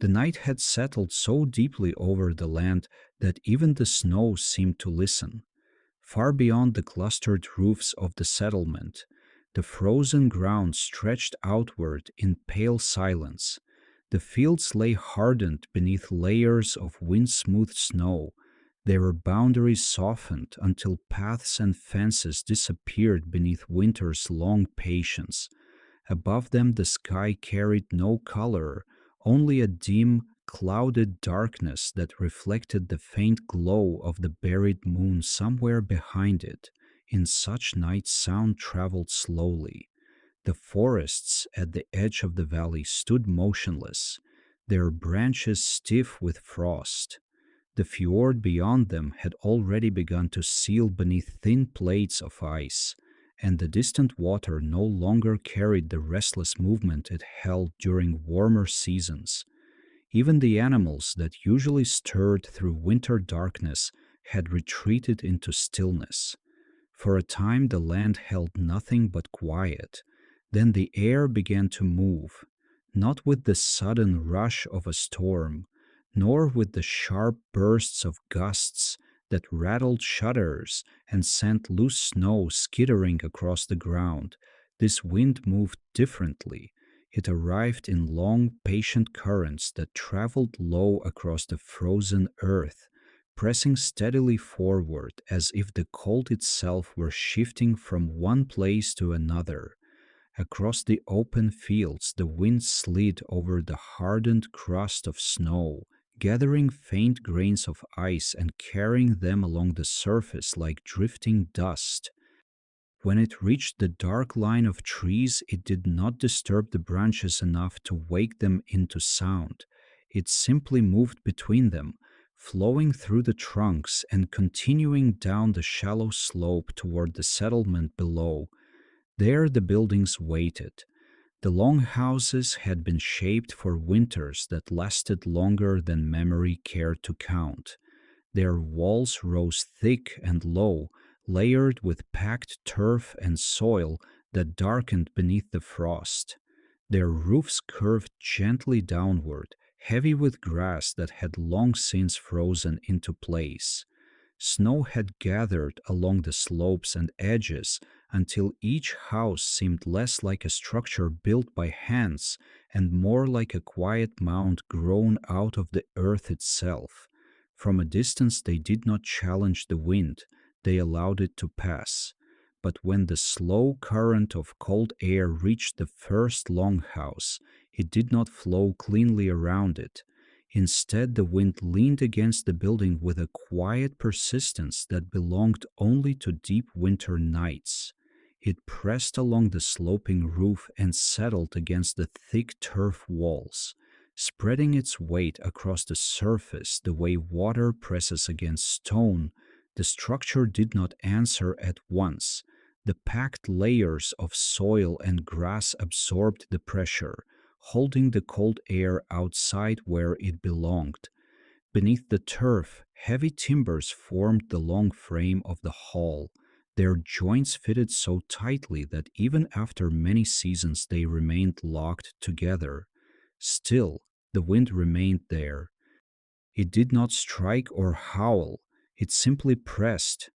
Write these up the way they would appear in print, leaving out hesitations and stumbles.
The night had settled so deeply over the land that even the snow seemed to listen. Far beyond the clustered roofs of the settlement, the frozen ground stretched outward in pale silence. The fields lay hardened beneath layers of wind-smoothed snow, their boundaries softened until paths and fences disappeared beneath winter's long patience. Above them the sky carried no color, only a dim, clouded darkness that reflected the faint glow of the buried moon somewhere behind it. In such nights sound traveled slowly. The forests at the edge of the valley stood motionless, their branches stiff with frost. The fjord beyond them had already begun to seal beneath thin plates of ice, and the distant water no longer carried the restless movement it held during warmer seasons. Even the animals that usually stirred through winter darkness had retreated into stillness. For a time the land held nothing but quiet. Then the air began to move, not with the sudden rush of a storm, nor with the sharp bursts of gusts that rattled shutters and sent loose snow skittering across the ground. This wind moved differently. It arrived in long, patient currents that traveled low across the frozen earth, pressing steadily forward as if the cold itself were shifting from one place to another. Across the open fields, the wind slid over the hardened crust of snow, gathering faint grains of ice and carrying them along the surface like drifting dust. When it reached the dark line of trees, it did not disturb the branches enough to wake them into sound. It simply moved between them, flowing through the trunks and continuing down the shallow slope toward the settlement below. There the buildings waited. The longhouses had been shaped for winters that lasted longer than memory cared to count. Their walls rose thick and low, layered with packed turf and soil that darkened beneath the frost. Their roofs curved gently downward, heavy with grass that had long since frozen into place. Snow had gathered along the slopes and edges until each house seemed less like a structure built by hands and more like a quiet mound grown out of the earth itself. From a distance they did not challenge the wind, they allowed it to pass. But when the slow current of cold air reached the first longhouse, it did not flow cleanly around it. Instead, the wind leaned against the building with a quiet persistence that belonged only to deep winter nights. It pressed along the sloping roof and settled against the thick turf walls, spreading its weight across the surface the way water presses against stone. The structure did not answer at once. The packed layers of soil and grass absorbed the pressure, holding the cold air outside where it belonged. Beneath the turf, heavy timbers formed the long frame of the hall. Their joints fitted so tightly that even after many seasons they remained locked together. Still, the wind remained there. It did not strike or howl, it simply pressed.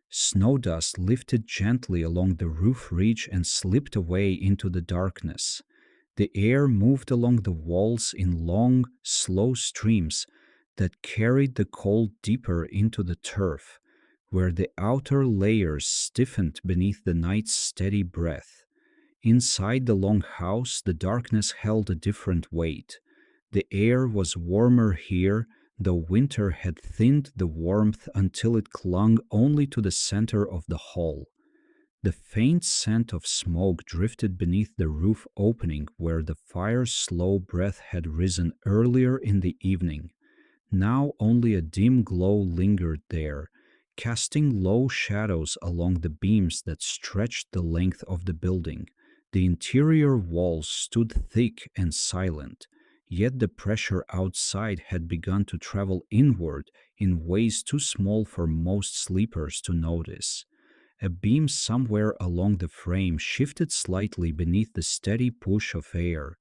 Snow dust lifted gently along the roof ridge and slipped away into the darkness. The air moved along the walls in long, slow streams that carried the cold deeper into the turf, where the outer layers stiffened beneath the night's steady breath. Inside the long house, the darkness held a different weight. The air was warmer here, though winter had thinned the warmth until it clung only to the center of the hall. The faint scent of smoke drifted beneath the roof opening where the fire's slow breath had risen earlier in the evening. Now only a dim glow lingered there, casting low shadows along the beams that stretched the length of the building. The interior walls stood thick and silent, yet the pressure outside had begun to travel inward in ways too small for most sleepers to notice. A beam somewhere along the frame shifted slightly beneath the steady push of air.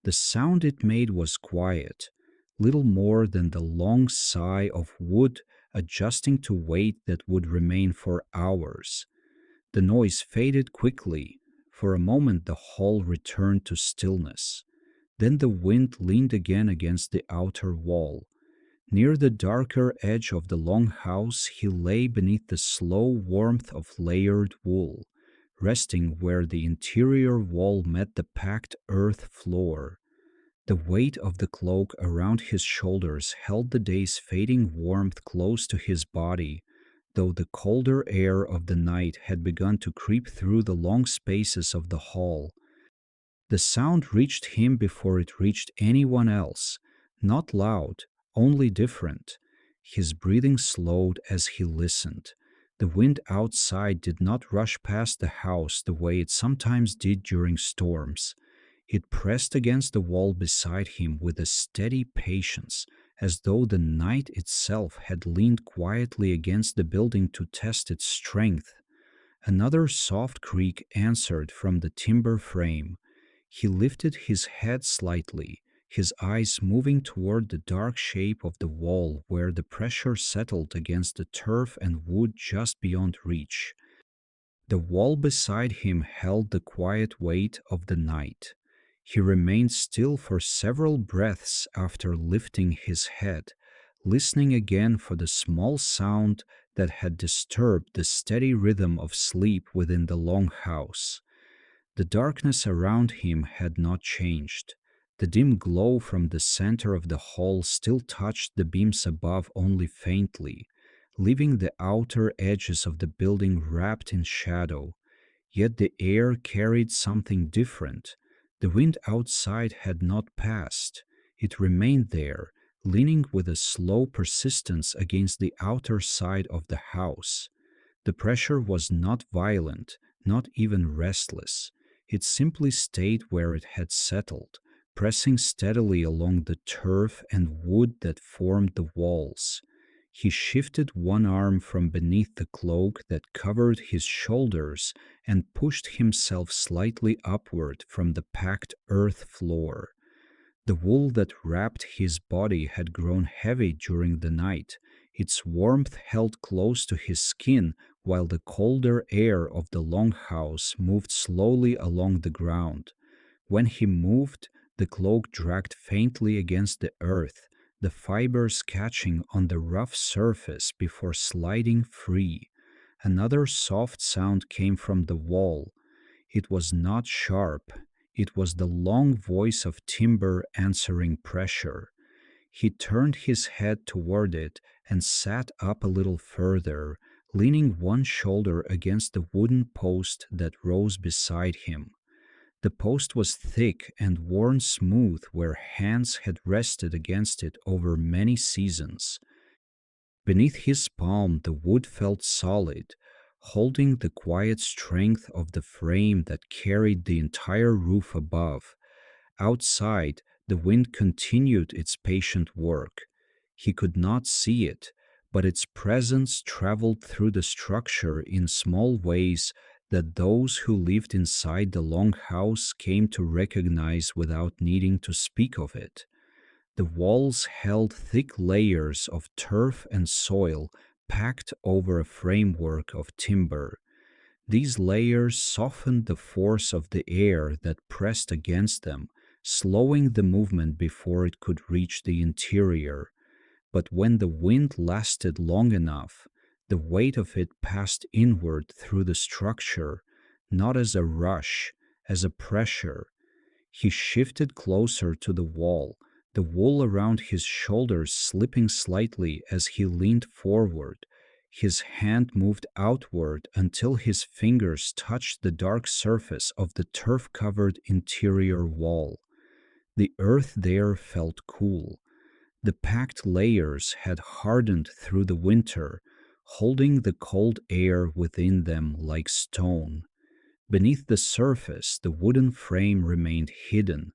The sound it made was quiet, little more than the long sigh of wood adjusting to weight that would remain for hours. The noise faded quickly. For a moment the hall returned to stillness. Then the wind leaned again against the outer wall. Near the darker edge of the longhouse, he lay beneath the slow warmth of layered wool, resting where the interior wall met the packed earth floor. The weight of the cloak around his shoulders held the day's fading warmth close to his body, though the colder air of the night had begun to creep through the long spaces of the hall. The sound reached him before it reached anyone else, not loud, only different. His breathing slowed as he listened. The wind outside did not rush past the house the way it sometimes did during storms. It pressed against the wall beside him with a steady patience, as though the night itself had leaned quietly against the building to test its strength. Another soft creak answered from the timber frame. He lifted his head slightly, his eyes moving toward the dark shape of the wall where the pressure settled against the turf and wood just beyond reach. The wall beside him held the quiet weight of the night. He remained still for several breaths after lifting his head, listening again for the small sound that had disturbed the steady rhythm of sleep within the long house. The darkness around him had not changed. The dim glow from the center of the hall still touched the beams above only faintly, leaving the outer edges of the building wrapped in shadow. Yet the air carried something different. The wind outside had not passed. It remained there, leaning with a slow persistence against the outer side of the house. The pressure was not violent, not even restless. It simply stayed where it had settled, pressing steadily along the turf and wood that formed the walls. He shifted one arm from beneath the cloak that covered his shoulders and pushed himself slightly upward from the packed earth floor. The wool that wrapped his body had grown heavy during the night. Its warmth held close to his skin while the colder air of the longhouse moved slowly along the ground. When he moved, the cloak dragged faintly against the earth, the fibers catching on the rough surface before sliding free. Another soft sound came from the wall. It was not sharp. It was the long voice of timber answering pressure. He turned his head toward it and sat up a little further, leaning one shoulder against the wooden post that rose beside him. The post was thick and worn smooth where hands had rested against it over many seasons. Beneath his palm, the wood felt solid, holding the quiet strength of the frame that carried the entire roof above. Outside, the wind continued its patient work. He could not see it, but its presence traveled through the structure in small ways that those who lived inside the long house came to recognize without needing to speak of it. The walls held thick layers of turf and soil packed over a framework of timber. These layers softened the force of the air that pressed against them, slowing the movement before it could reach the interior. But when the wind lasted long enough, the weight of it passed inward through the structure, not as a rush, as a pressure. He shifted closer to the wall, the wool around his shoulders slipping slightly as he leaned forward. His hand moved outward until his fingers touched the dark surface of the turf-covered interior wall. The earth there felt cool. The packed layers had hardened through the winter, holding the cold air within them like stone. Beneath the surface, the wooden frame remained hidden,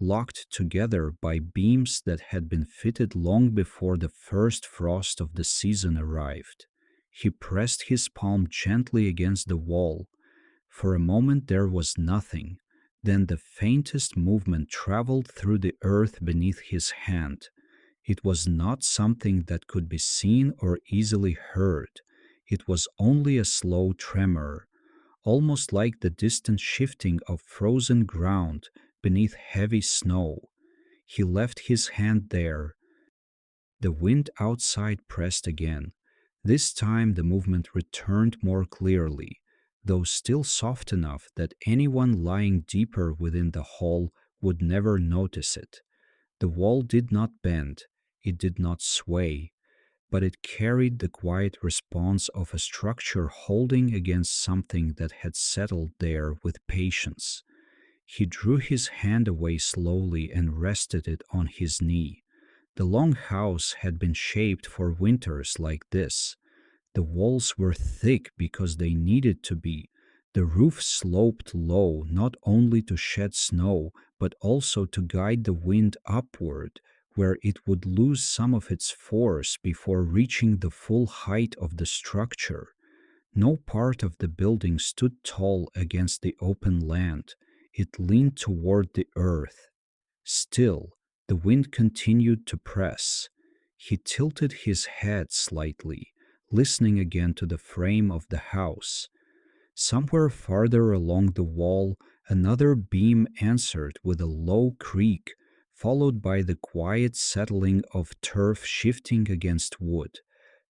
locked together by beams that had been fitted long before the first frost of the season arrived. He pressed his palm gently against the wall. For a moment there was nothing. Then the faintest movement traveled through the earth beneath his hand. It was not something that could be seen or easily heard. It was only a slow tremor, almost like the distant shifting of frozen ground beneath heavy snow. He left his hand there. The wind outside pressed again. This time the movement returned more clearly, though still soft enough that anyone lying deeper within the hall would never notice it. The wall did not bend, it did not sway, but it carried the quiet response of a structure holding against something that had settled there with patience. He drew his hand away slowly and rested it on his knee. The long house had been shaped for winters like this. The walls were thick because they needed to be. The roof sloped low not only to shed snow, but also to guide the wind upward, where it would lose some of its force before reaching the full height of the structure. No part of the building stood tall against the open land. It leaned toward the earth. Still, the wind continued to press. He tilted his head slightly, listening again to the frame of the house. Somewhere farther along the wall, another beam answered with a low creak, followed by the quiet settling of turf shifting against wood.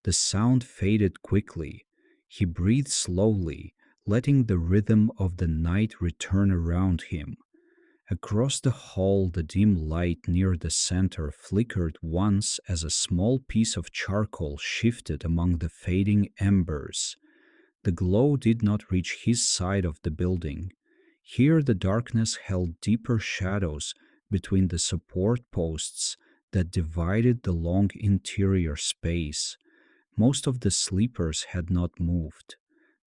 The sound faded quickly. He breathed slowly, letting the rhythm of the night return around him. Across the hall, the dim light near the center flickered once as a small piece of charcoal shifted among the fading embers. The glow did not reach his side of the building. Here, the darkness held deeper shadows between the support posts that divided the long interior space. Most of the sleepers had not moved.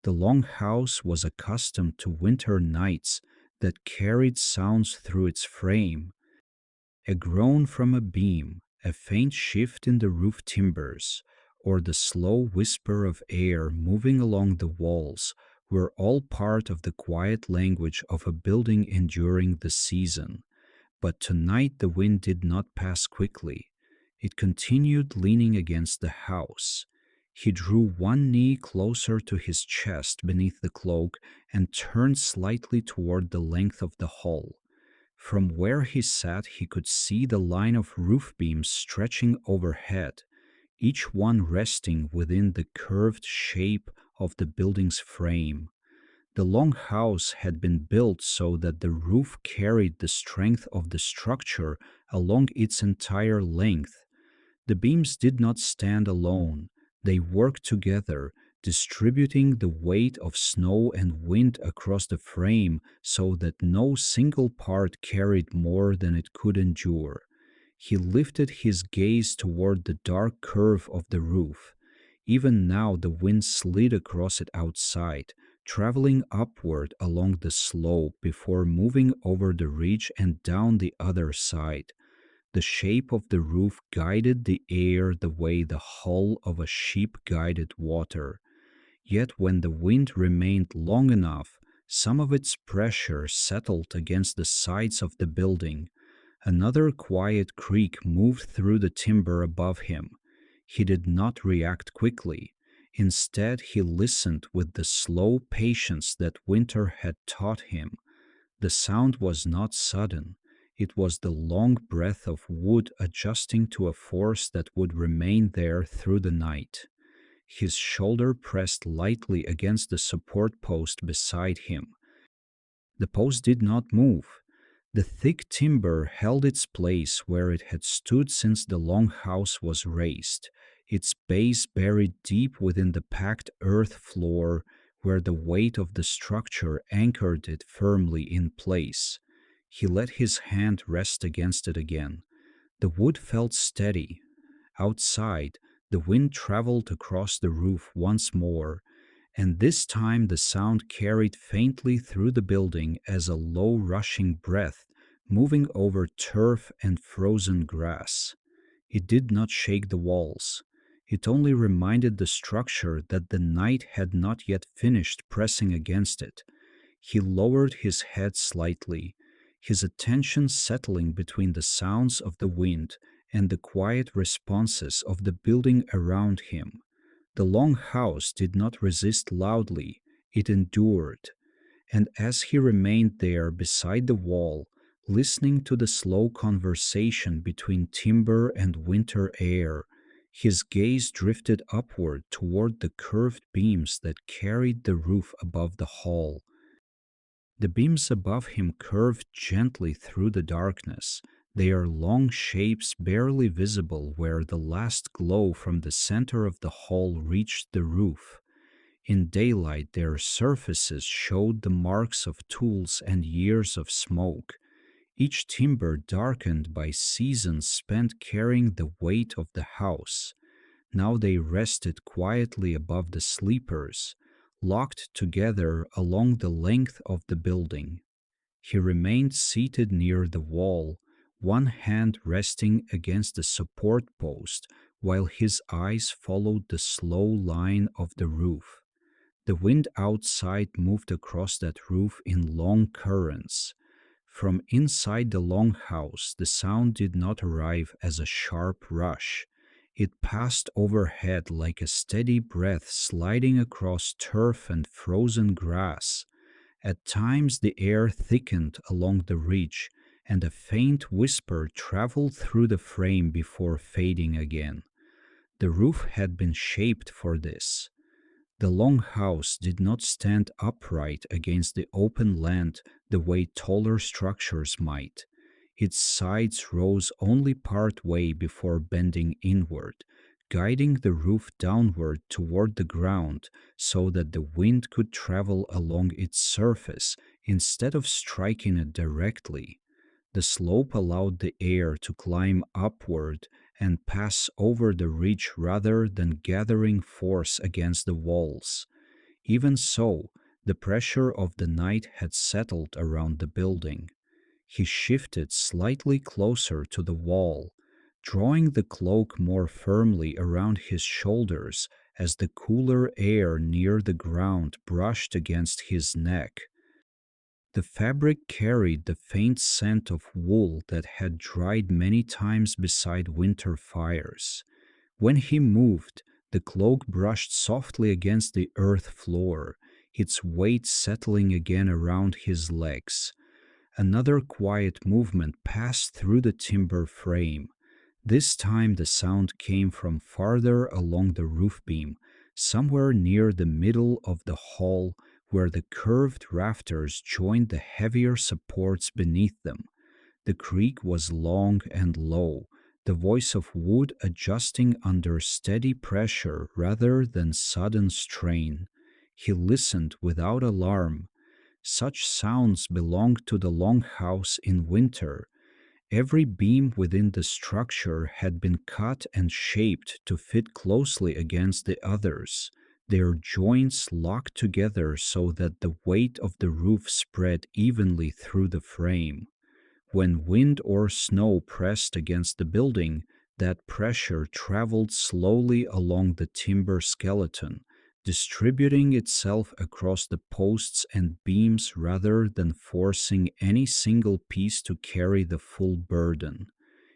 The long house was accustomed to winter nights that carried sounds through its frame. A groan from a beam, a faint shift in the roof timbers, or the slow whisper of air moving along the walls were all part of the quiet language of a building enduring the season. But tonight the wind did not pass quickly. It continued leaning against the house. He drew one knee closer to his chest beneath the cloak and turned slightly toward the length of the hall. From where he sat, he could see the line of roof beams stretching overhead, each one resting within the curved shape of the building's frame. The long house had been built so that the roof carried the strength of the structure along its entire length. The beams did not stand alone. They worked together, distributing the weight of snow and wind across the frame so that no single part carried more than it could endure. He lifted his gaze toward the dark curve of the roof. Even now the wind slid across it outside, traveling upward along the slope before moving over the ridge and down the other side. The shape of the roof guided the air the way the hull of a ship guided water. Yet when the wind remained long enough, some of its pressure settled against the sides of the building. Another quiet creak moved through the timber above him. He did not react quickly. Instead, he listened with the slow patience that winter had taught him. The sound was not sudden. It was the long breath of wood adjusting to a force that would remain there through the night. His shoulder pressed lightly against the support post beside him. The post did not move. The thick timber held its place where it had stood since the long house was raised, its base buried deep within the packed earth floor where the weight of the structure anchored it firmly in place. He let his hand rest against it again. The wood felt steady. Outside, the wind traveled across the roof once more, and this time the sound carried faintly through the building as a low rushing breath moving over turf and frozen grass. It did not shake the walls. It only reminded the structure that the night had not yet finished pressing against it. He lowered his head slightly, his attention settling between the sounds of the wind and the quiet responses of the building around him. The long house did not resist loudly, it endured, and as he remained there beside the wall, listening to the slow conversation between timber and winter air, his gaze drifted upward toward the curved beams that carried the roof above the hall. The beams above him curved gently through the darkness, their long shapes barely visible where the last glow from the center of the hall reached the roof. In daylight, their surfaces showed the marks of tools and years of smoke, each timber darkened by seasons spent carrying the weight of the house. Now they rested quietly above the sleepers, locked together along the length of the building. He remained seated near the wall, one hand resting against the support post, while his eyes followed the slow line of the roof. The wind outside moved across that roof in long currents. From inside the longhouse, the sound did not arrive as a sharp rush. It passed overhead like a steady breath sliding across turf and frozen grass. At times, the air thickened along the ridge, and a faint whisper traveled through the frame before fading again. The roof had been shaped for this. The long house did not stand upright against the open land the way taller structures might. Its sides rose only part way before bending inward, guiding the roof downward toward the ground so that the wind could travel along its surface instead of striking it directly. The slope allowed the air to climb upward and pass over the ridge rather than gathering force against the walls. Even so, the pressure of the night had settled around the building. He shifted slightly closer to the wall, drawing the cloak more firmly around his shoulders as the cooler air near the ground brushed against his neck. The fabric carried the faint scent of wool that had dried many times beside winter fires. When he moved, the cloak brushed softly against the earth floor, its weight settling again around his legs. Another quiet movement passed through the timber frame. This time the sound came from farther along the roof beam, somewhere near the middle of the hall where the curved rafters joined the heavier supports beneath them. The creak was long and low, the voice of wood adjusting under steady pressure rather than sudden strain. He listened without alarm. Such sounds belonged to the longhouse in winter. Every beam within the structure had been cut and shaped to fit closely against the others, their joints locked together so that the weight of the roof spread evenly through the frame. When wind or snow pressed against the building, that pressure traveled slowly along the timber skeleton, distributing itself across the posts and beams rather than forcing any single piece to carry the full burden.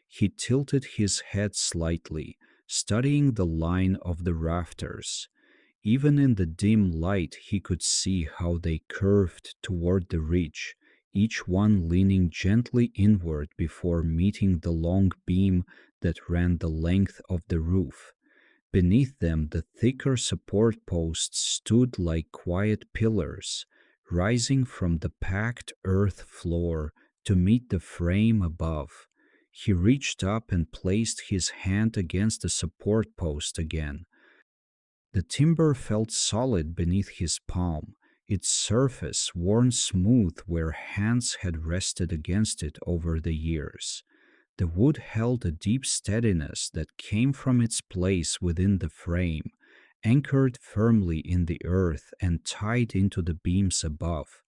He tilted his head slightly, studying the line of the rafters. Even in the dim light, he could see how they curved toward the ridge, each one leaning gently inward before meeting the long beam that ran the length of the roof. Beneath them, the thicker support posts stood like quiet pillars, rising from the packed earth floor to meet the frame above. He reached up and placed his hand against the support post again. The timber felt solid beneath his palm, its surface worn smooth where hands had rested against it over the years. The wood held a deep steadiness that came from its place within the frame, anchored firmly in the earth and tied into the beams above.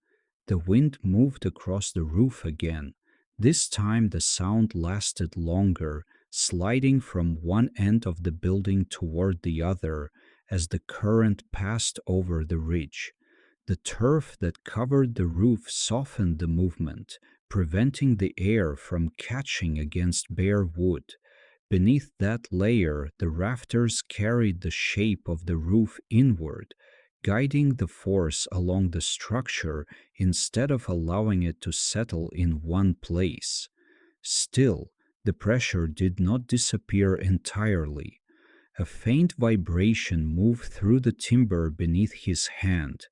The wind moved across the roof again. This time the sound lasted longer, sliding from one end of the building toward the other as the current passed over the ridge. The turf that covered the roof softened the movement, preventing the air from catching against bare wood. Beneath that layer, the rafters carried the shape of the roof inward, guiding the force along the structure instead of allowing it to settle in one place. Still, the pressure did not disappear entirely. A faint vibration moved through the timber beneath his hand.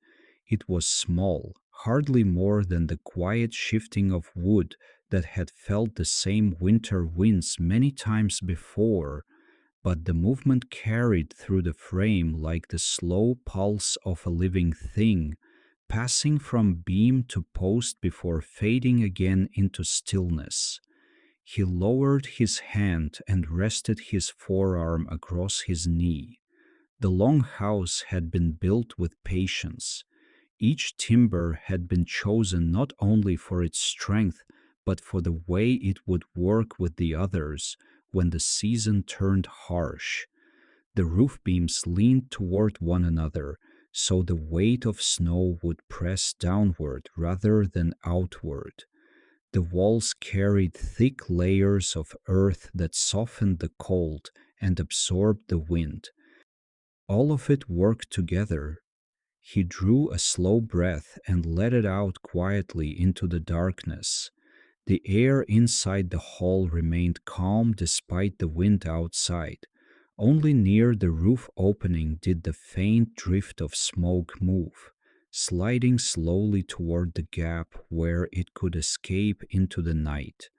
It was small, hardly more than the quiet shifting of wood that had felt the same winter winds many times before, but the movement carried through the frame like the slow pulse of a living thing, passing from beam to post before fading again into stillness. He lowered his hand and rested his forearm across his knee. The long house had been built with patience. Each timber had been chosen not only for its strength, but for the way it would work with the others when the season turned harsh. The roof beams leaned toward one another, so the weight of snow would press downward rather than outward. The walls carried thick layers of earth that softened the cold and absorbed the wind. All of it worked together. He drew a slow breath and let it out quietly into the darkness. The air inside the hall remained calm despite the wind outside. Only near the roof opening did the faint drift of smoke move, sliding slowly toward the gap where it could escape into the night.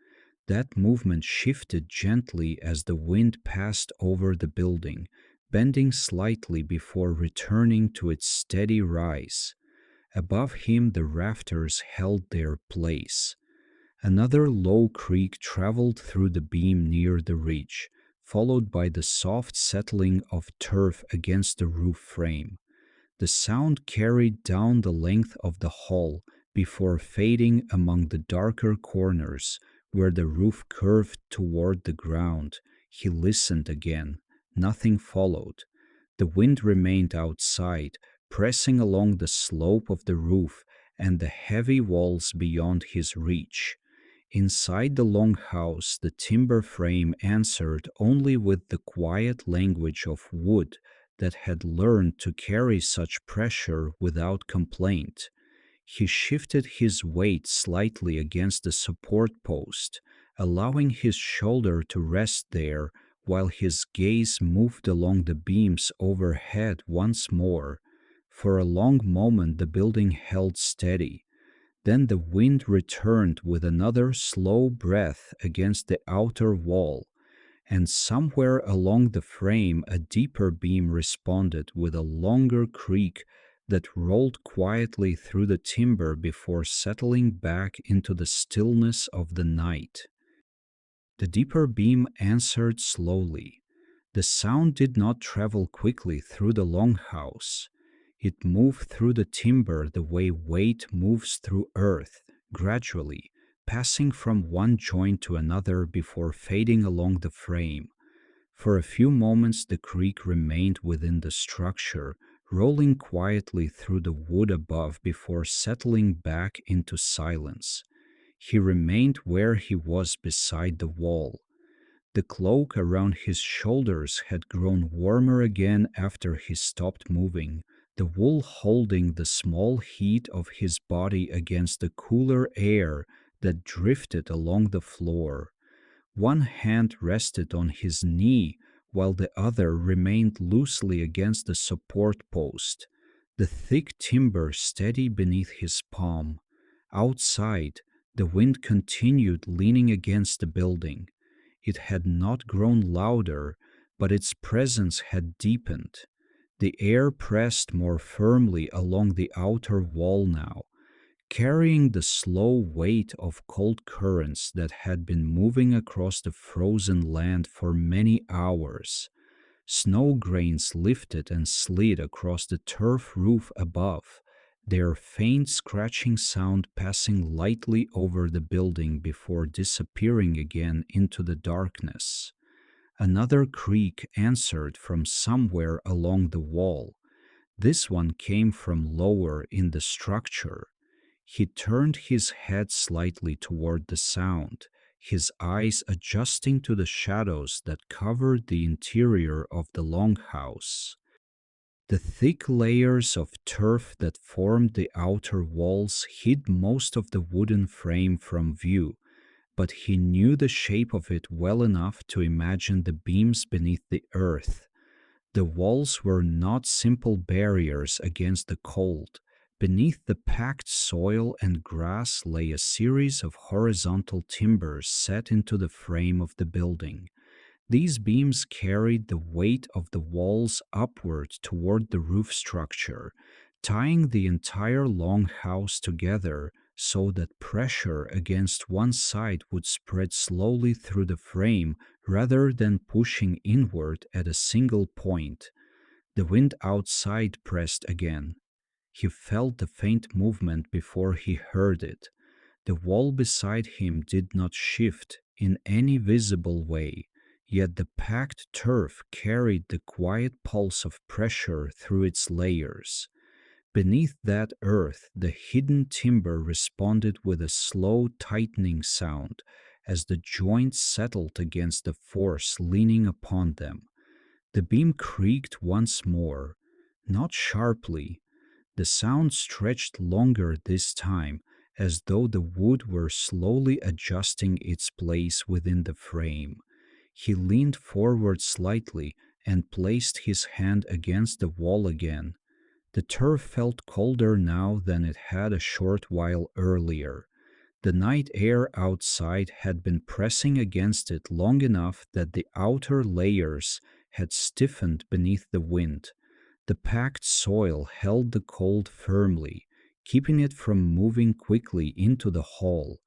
That movement shifted gently as the wind passed over the building, bending slightly before returning to its steady rise. Above him, the rafters held their place. Another low creak traveled through the beam near the ridge, followed by the soft settling of turf against the roof frame. The sound carried down the length of the hall before fading among the darker corners where the roof curved toward the ground. He listened again. Nothing followed. The wind remained outside, pressing along the slope of the roof and the heavy walls beyond his reach. Inside the long house, the timber frame answered only with the quiet language of wood that had learned to carry such pressure without complaint. He shifted his weight slightly against the support post, allowing his shoulder to rest there while his gaze moved along the beams overhead once more. For a long moment the building held steady. Then the wind returned with another slow breath against the outer wall, and somewhere along the frame a deeper beam responded with a longer creak that rolled quietly through the timber before settling back into the stillness of the night. The deeper beam answered slowly. The sound did not travel quickly through the longhouse. It moved through the timber the way weight moves through earth, gradually, passing from one joint to another before fading along the frame. For a few moments the creak remained within the structure, rolling quietly through the wood above before settling back into silence. He remained where he was beside the wall. The cloak around his shoulders had grown warmer again after he stopped moving, the wool holding the small heat of his body against the cooler air that drifted along the floor. One hand rested on his knee while the other remained loosely against the support post, the thick timber steady beneath his palm. Outside, the wind continued leaning against the building. It had not grown louder, but its presence had deepened. The air pressed more firmly along the outer wall now, carrying the slow weight of cold currents that had been moving across the frozen land for many hours. Snow grains lifted and slid across the turf roof above, their faint scratching sound passing lightly over the building before disappearing again into the darkness. Another creak answered from somewhere along the wall. This one came from lower in the structure. He turned his head slightly toward the sound, his eyes adjusting to the shadows that covered the interior of the longhouse. The thick layers of turf that formed the outer walls hid most of the wooden frame from view, but he knew the shape of it well enough to imagine the beams beneath the earth. The walls were not simple barriers against the cold. Beneath the packed soil and grass lay a series of horizontal timbers set into the frame of the building. These beams carried the weight of the walls upward toward the roof structure, tying the entire longhouse together so that pressure against one side would spread slowly through the frame rather than pushing inward at a single point. The wind outside pressed again. He felt the faint movement before he heard it. The wall beside him did not shift in any visible way, yet the packed turf carried the quiet pulse of pressure through its layers. Beneath that earth, the hidden timber responded with a slow tightening sound as the joints settled against the force leaning upon them. The beam creaked once more, not sharply. The sound stretched longer this time, as though the wood were slowly adjusting its place within the frame. He leaned forward slightly and placed his hand against the wall again. The turf felt colder now than it had a short while earlier. The night air outside had been pressing against it long enough that the outer layers had stiffened beneath the wind. The packed soil held the cold firmly, keeping it from moving quickly into the hall.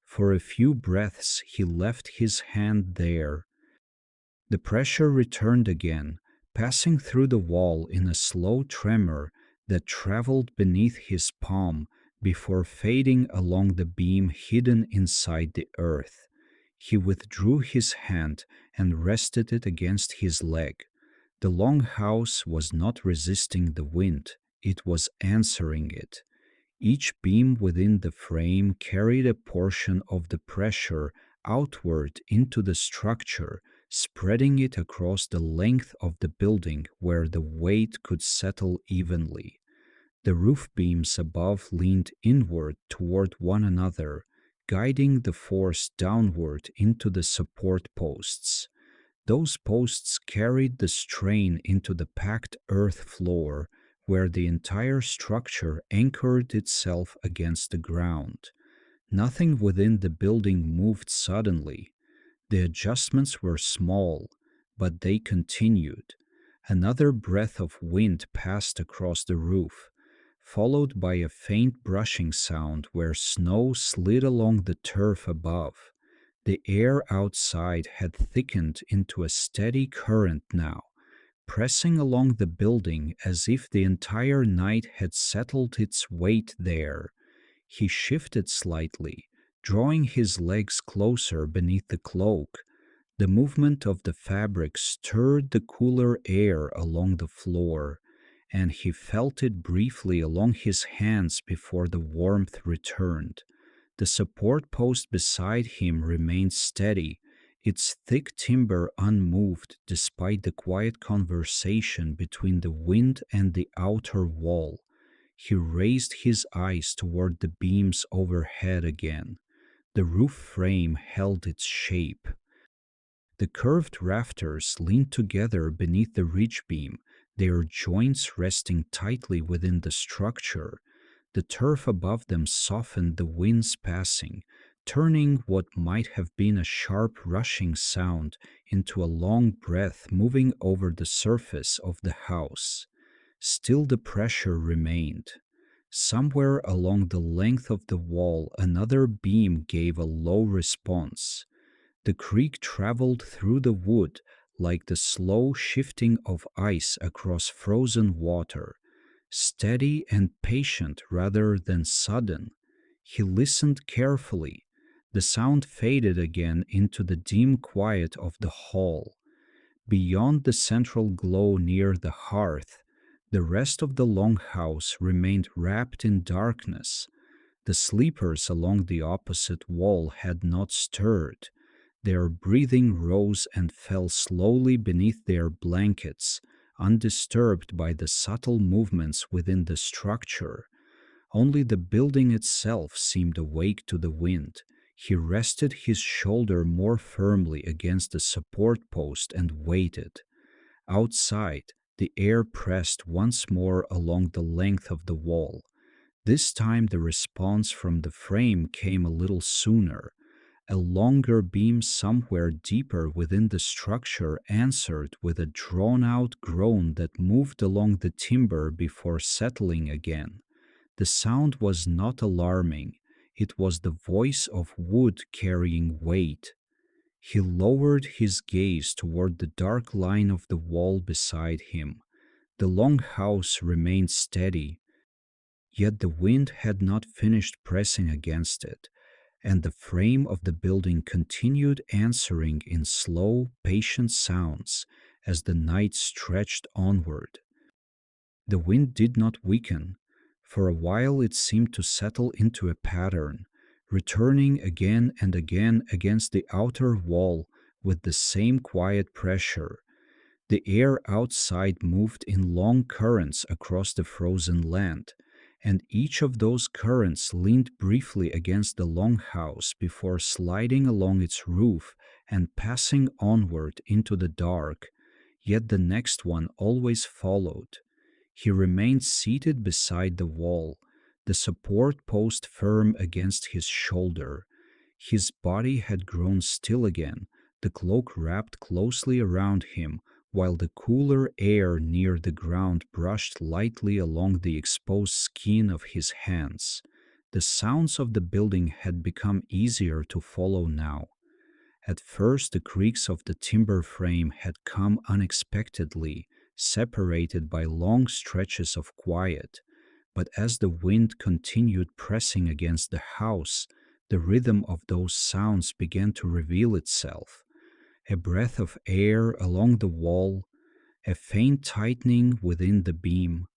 For a few breaths he left his hand there. The pressure returned again, passing through the wall in a slow tremor that traveled beneath his palm before fading along the beam hidden inside the earth. He withdrew his hand and rested it against his leg. The longhouse was not resisting the wind, it was answering it. Each beam within the frame carried a portion of the pressure outward into the structure, spreading it across the length of the building where the weight could settle evenly. The roof beams above leaned inward toward one another, guiding the force downward into the support posts. Those posts carried the strain into the packed earth floor, where the entire structure anchored itself against the ground. Nothing within the building moved suddenly. The adjustments were small, but they continued. Another breath of wind passed across the roof, followed by a faint brushing sound where snow slid along the turf above. The air outside had thickened into a steady current now, pressing along the building as if the entire night had settled its weight there. He shifted slightly, drawing his legs closer beneath the cloak. The movement of the fabric stirred the cooler air along the floor, and he felt it briefly along his hands before the warmth returned. The support post beside him remained steady, its thick timber unmoved despite the quiet conversation between the wind and the outer wall. He raised his eyes toward the beams overhead again. The roof frame held its shape. The curved rafters leaned together beneath the ridge beam, their joints resting tightly within the structure. The turf above them softened the wind's passing, turning what might have been a sharp rushing sound into a long breath moving over the surface of the house. Still the pressure remained. Somewhere along the length of the wall another beam gave a low response. The creak traveled through the wood like the slow shifting of ice across frozen water, steady and patient rather than sudden. He listened carefully. The sound faded again into the dim quiet of the hall. Beyond the central glow near the hearth, the rest of the longhouse remained wrapped in darkness. The sleepers along the opposite wall had not stirred. Their breathing rose and fell slowly beneath their blankets, undisturbed by the subtle movements within the structure. Only the building itself seemed awake to the wind. He rested his shoulder more firmly against the support post and waited. Outside, the air pressed once more along the length of the wall. This time the response from the frame came a little sooner. A longer beam somewhere deeper within the structure answered with a drawn-out groan that moved along the timber before settling again. The sound was not alarming. It was the voice of wood carrying weight. He lowered his gaze toward the dark line of the wall beside him. The longhouse remained steady, yet the wind had not finished pressing against it, and the frame of the building continued answering in slow, patient sounds as the night stretched onward. The wind did not weaken. For a while it seemed to settle into a pattern, returning again and again against the outer wall with the same quiet pressure. The air outside moved in long currents across the frozen land, and each of those currents leaned briefly against the longhouse before sliding along its roof and passing onward into the dark. Yet the next one always followed. He remained seated beside the wall, the support post firm against his shoulder. His body had grown still again, the cloak wrapped closely around him, while the cooler air near the ground brushed lightly along the exposed skin of his hands. The sounds of the building had become easier to follow now. At first, the creaks of the timber frame had come unexpectedly, separated by long stretches of quiet. But as the wind continued pressing against the house, the rhythm of those sounds began to reveal itself. A breath of air along the wall, a faint tightening within the beam,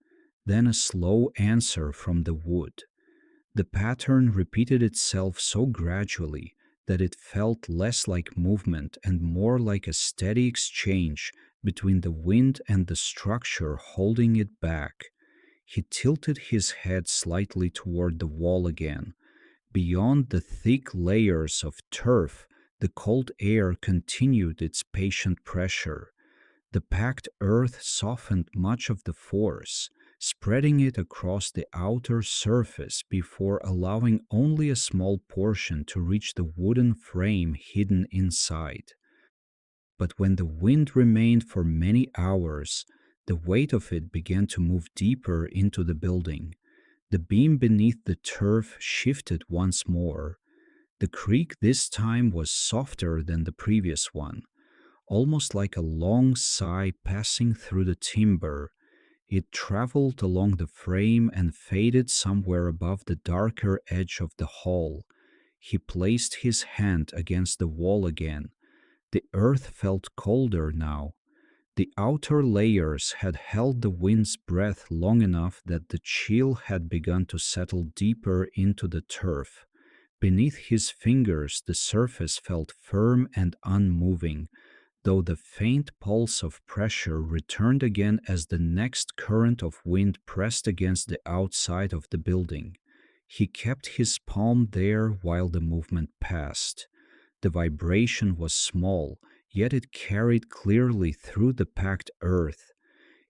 then a slow answer from the wood. The pattern repeated itself so gradually that it felt less like movement and more like a steady exchange between the wind and the structure holding it back. He tilted his head slightly toward the wall again. Beyond the thick layers of turf, the cold air continued its patient pressure. The packed earth softened much of the force, spreading it across the outer surface before allowing only a small portion to reach the wooden frame hidden inside. But when the wind remained for many hours, the weight of it began to move deeper into the building. The beam beneath the turf shifted once more. The creak this time was softer than the previous one, almost like a long sigh passing through the timber. It traveled along the frame and faded somewhere above the darker edge of the hall. He placed his hand against the wall again. The earth felt colder now. The outer layers had held the wind's breath long enough that the chill had begun to settle deeper into the turf. Beneath his fingers, the surface felt firm and unmoving, though the faint pulse of pressure returned again as the next current of wind pressed against the outside of the building. He kept his palm there while the movement passed. The vibration was small, yet it carried clearly through the packed earth.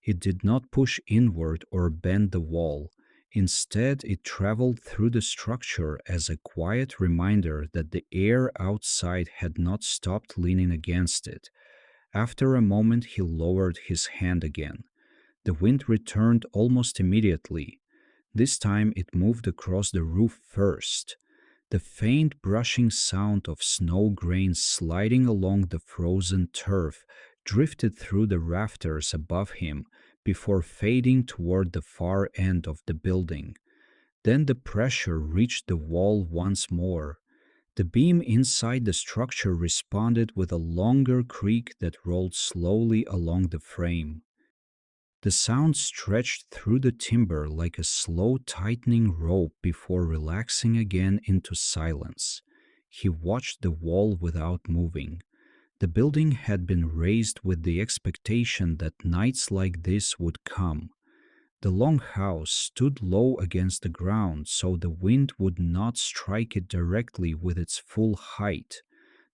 It did not push inward or bend the wall. Instead, it traveled through the structure as a quiet reminder that the air outside had not stopped leaning against it. After a moment, he lowered his hand again. The wind returned almost immediately. This time it moved across the roof first. The faint brushing sound of snow grains sliding along the frozen turf drifted through the rafters above him before fading toward the far end of the building. Then the pressure reached the wall once more. The beam inside the structure responded with a longer creak that rolled slowly along the frame. The sound stretched through the timber like a slow tightening rope before relaxing again into silence. He watched the wall without moving. The building had been raised with the expectation that nights like this would come. The longhouse stood low against the ground so the wind would not strike it directly with its full height.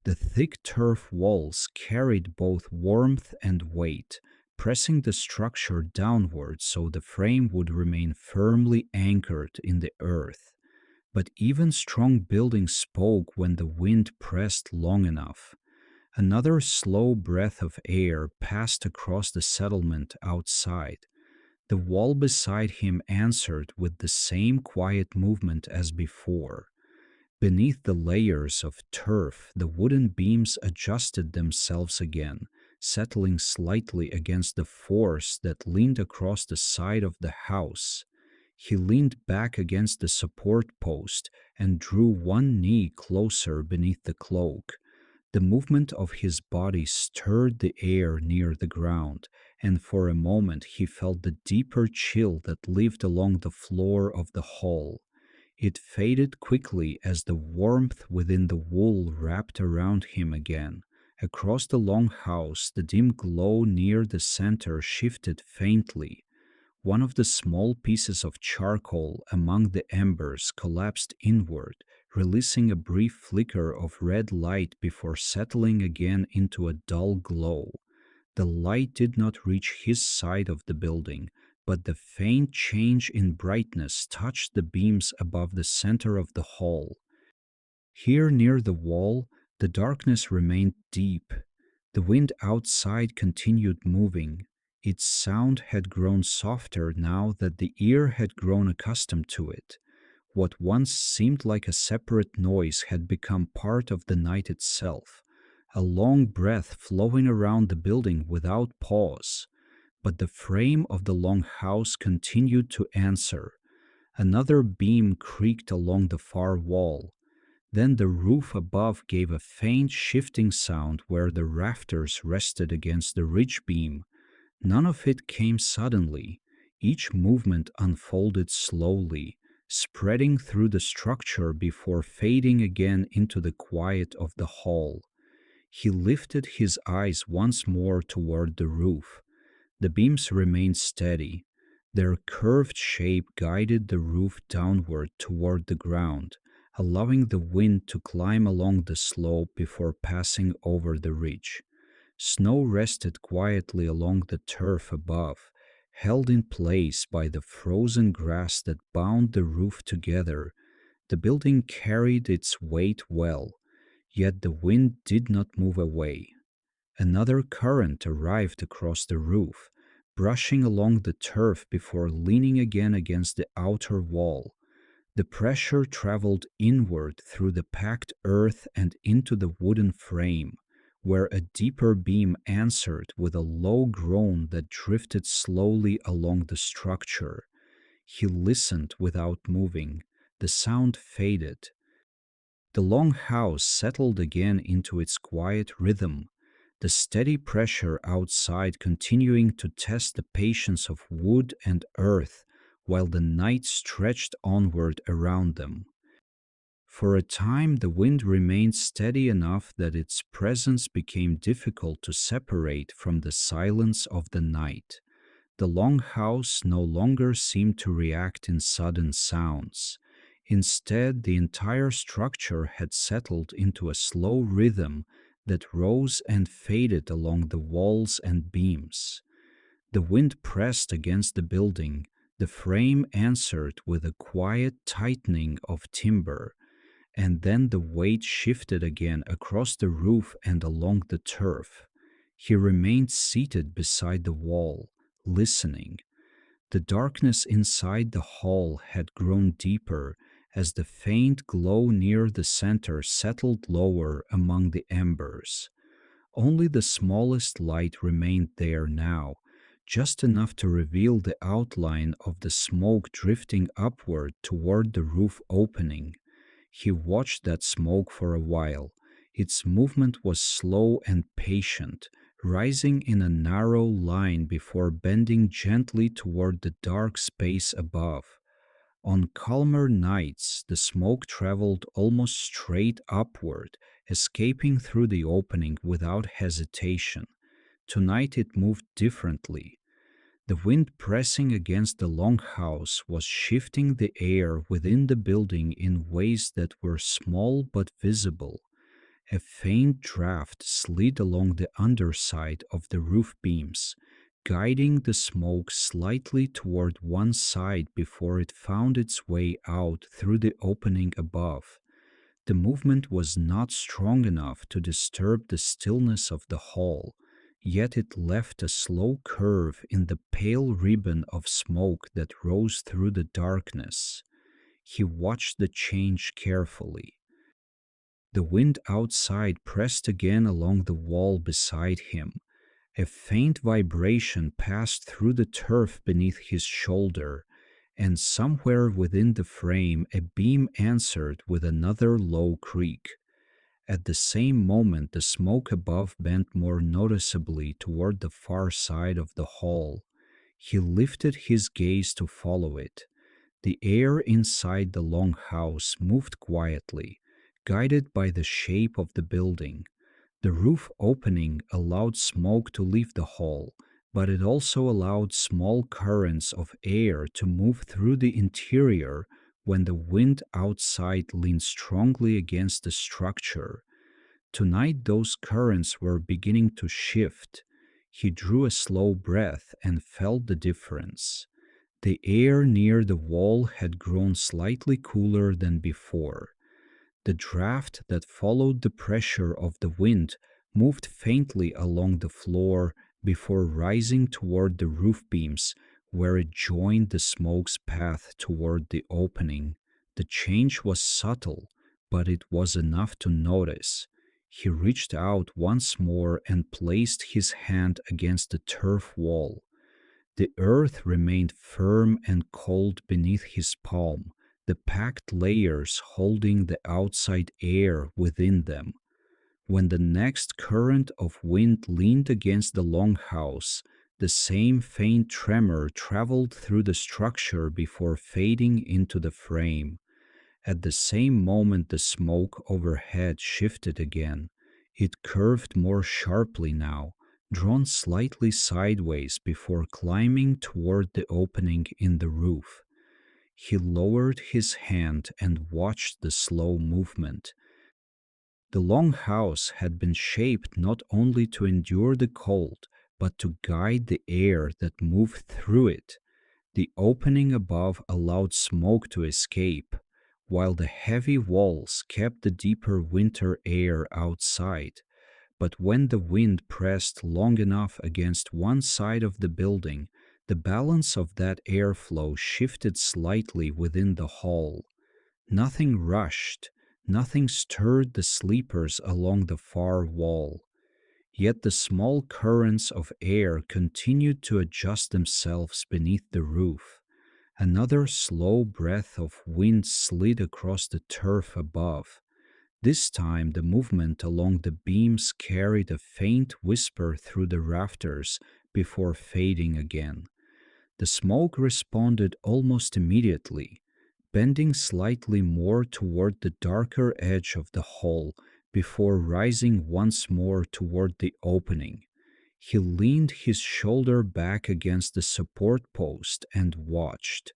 The thick turf walls carried both warmth and weight, pressing the structure downward so the frame would remain firmly anchored in the earth. But even strong buildings spoke when the wind pressed long enough. Another slow breath of air passed across the settlement outside. The wall beside him answered with the same quiet movement as before. Beneath the layers of turf, the wooden beams adjusted themselves again, settling slightly against the force that leaned across the side of the house. He leaned back against the support post and drew one knee closer beneath the cloak. The movement of his body stirred the air near the ground, and for a moment he felt the deeper chill that lived along the floor of the hall. It faded quickly as the warmth within the wool wrapped around him again. Across the long house, the dim glow near the center shifted faintly. One of the small pieces of charcoal among the embers collapsed inward, releasing a brief flicker of red light before settling again into a dull glow. The light did not reach his side of the building, but the faint change in brightness touched the beams above the center of the hall. Here near the wall, the darkness remained deep. The wind outside continued moving. Its sound had grown softer now that the ear had grown accustomed to it. What once seemed like a separate noise had become part of the night itself, a long breath flowing around the building without pause. But the frame of the long house continued to answer. Another beam creaked along the far wall. Then the roof above gave a faint shifting sound where the rafters rested against the ridge beam. None of it came suddenly. Each movement unfolded slowly, spreading through the structure before fading again into the quiet of the hall. He lifted his eyes once more toward the roof. The beams remained steady. Their curved shape guided the roof downward toward the ground, allowing the wind to climb along the slope before passing over the ridge. Snow rested quietly along the turf above, held in place by the frozen grass that bound the roof together. The building carried its weight well, yet the wind did not move away. Another current arrived across the roof, brushing along the turf before leaning again against the outer wall. The pressure traveled inward through the packed earth and into the wooden frame, where a deeper beam answered with a low groan that drifted slowly along the structure. He listened without moving. The sound faded. The long house settled again into its quiet rhythm, the steady pressure outside continuing to test the patience of wood and earth while the night stretched onward around them. For a time, the wind remained steady enough that its presence became difficult to separate from the silence of the night. The longhouse no longer seemed to react in sudden sounds. Instead, the entire structure had settled into a slow rhythm that rose and faded along the walls and beams. The wind pressed against the building. The frame answered with a quiet tightening of timber, and then the weight shifted again across the roof and along the turf. He remained seated beside the wall, listening. The darkness inside the hall had grown deeper as the faint glow near the center settled lower among the embers. Only the smallest light remained there now, just enough to reveal the outline of the smoke drifting upward toward the roof opening. He watched that smoke for a while. Its movement was slow and patient, rising in a narrow line before bending gently toward the dark space above. On calmer nights, the smoke traveled almost straight upward, escaping through the opening without hesitation. Tonight it moved differently. The wind pressing against the longhouse was shifting the air within the building in ways that were small but visible. A faint draft slid along the underside of the roof beams, guiding the smoke slightly toward one side before it found its way out through the opening above. The movement was not strong enough to disturb the stillness of the hall, yet it left a slow curve in the pale ribbon of smoke that rose through the darkness. He watched the change carefully. The wind outside pressed again along the wall beside him. A faint vibration passed through the turf beneath his shoulder, and somewhere within the frame a beam answered with another low creak. At the same moment, the smoke above bent more noticeably toward the far side of the hall. He lifted his gaze to follow it. The air inside the longhouse moved quietly, guided by the shape of the building. The roof opening allowed smoke to leave the hall, but it also allowed small currents of air to move through the interior when the wind outside leaned strongly against the structure. Tonight, those currents were beginning to shift. He drew a slow breath and felt the difference. The air near the wall had grown slightly cooler than before. The draft that followed the pressure of the wind moved faintly along the floor before rising toward the roof beams, where it joined the smoke's path toward the opening. The change was subtle, but it was enough to notice. He reached out once more and placed his hand against the turf wall. The earth remained firm and cold beneath his palm, the packed layers holding the outside air within them. When the next current of wind leaned against the longhouse, the same faint tremor traveled through the structure before fading into the frame. At the same moment, the smoke overhead shifted again. It curved more sharply now, drawn slightly sideways before climbing toward the opening in the roof. He lowered his hand and watched the slow movement. The long house had been shaped not only to endure the cold, but to guide the air that moved through it. The opening above allowed smoke to escape, while the heavy walls kept the deeper winter air outside. But when the wind pressed long enough against one side of the building, the balance of that airflow shifted slightly within the hall. Nothing rushed, nothing stirred the sleepers along the far wall. Yet the small currents of air continued to adjust themselves beneath the roof. Another slow breath of wind slid across the turf above. This time the movement along the beams carried a faint whisper through the rafters before fading again. The smoke responded almost immediately, bending slightly more toward the darker edge of the hall before rising once more toward the opening. He leaned his shoulder back against the support post and watched.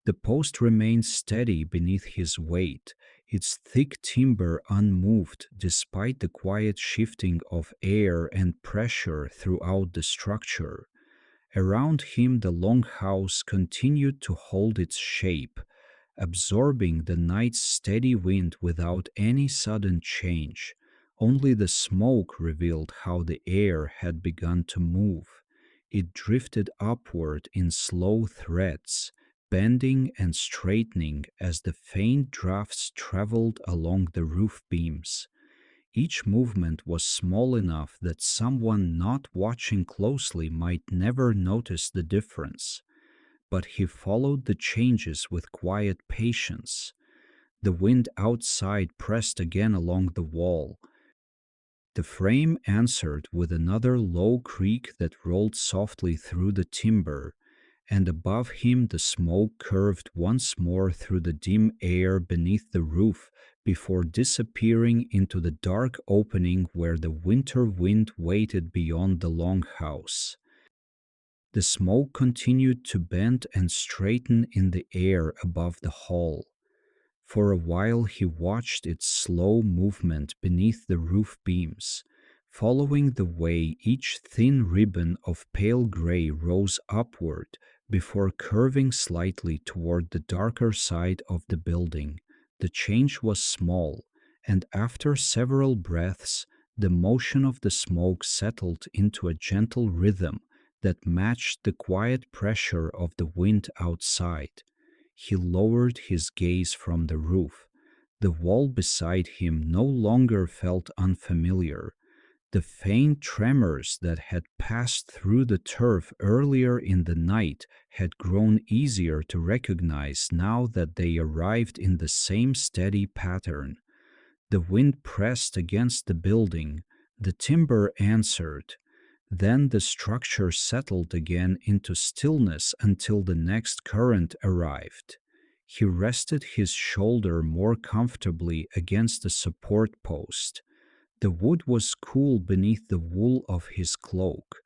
The post remained steady beneath his weight, its thick timber unmoved despite the quiet shifting of air and pressure throughout the structure. Around him, the longhouse continued to hold its shape, absorbing the night's steady wind without any sudden change. Only the smoke revealed how the air had begun to move. It drifted upward in slow threads, bending and straightening as the faint drafts traveled along the roof beams. Each movement was small enough that someone not watching closely might never notice the difference, but he followed the changes with quiet patience. The wind outside pressed again along the wall, The frame answered with another low creak that rolled softly through the timber, and above him the smoke curved once more through the dim air beneath the roof before disappearing into the dark opening where the winter wind waited beyond the longhouse. The smoke continued to bend and straighten in the air above the hall. For a while he watched its slow movement beneath the roof beams, following the way each thin ribbon of pale gray rose upward before curving slightly toward the darker side of the building. The change was small, and after several breaths, the motion of the smoke settled into a gentle rhythm that matched the quiet pressure of the wind outside. He lowered his gaze from the roof. The wall beside him no longer felt unfamiliar. The faint tremors that had passed through the turf earlier in the night had grown easier to recognize now that they arrived in the same steady pattern. The wind pressed against the building, the timber answered. Then the structure settled again into stillness until the next current arrived. He rested his shoulder more comfortably against the support post. The wood was cool beneath the wool of his cloak,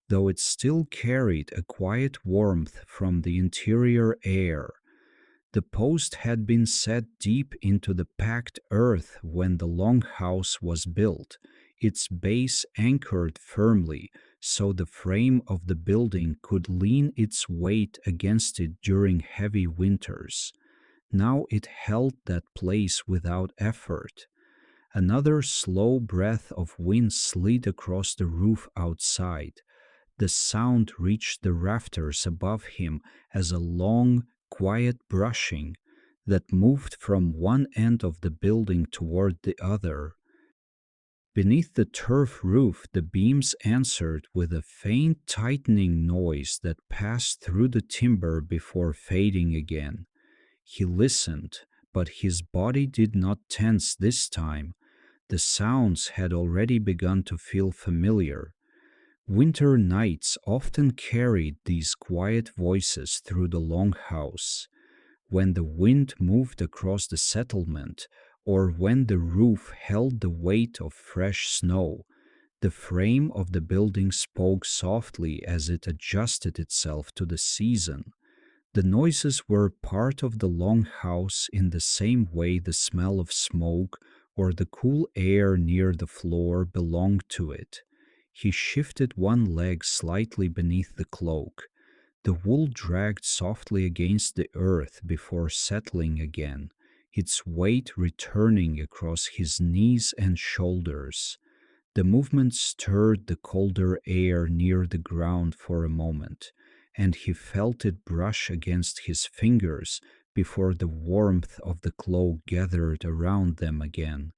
though it still carried a quiet warmth from the interior air. The post had been set deep into the packed earth when the longhouse was built, its base anchored firmly so the frame of the building could lean its weight against it during heavy winters. Now it held that place without effort. Another slow breath of wind slid across the roof outside. The sound reached the rafters above him as a long, quiet brushing that moved from one end of the building toward the other. Beneath the turf roof, the beams answered with a faint tightening noise that passed through the timber before fading again. He listened, but his body did not tense this time. The sounds had already begun to feel familiar. Winter nights often carried these quiet voices through the longhouse. When the wind moved across the settlement, or when the roof held the weight of fresh snow, the frame of the building spoke softly as it adjusted itself to the season. The noises were part of the longhouse in the same way the smell of smoke or the cool air near the floor belonged to it. He shifted one leg slightly beneath the cloak. The wool dragged softly against the earth before settling again, its weight returning across his knees and shoulders. The movement stirred the colder air near the ground for a moment, and he felt it brush against his fingers before the warmth of the cloak gathered around them again.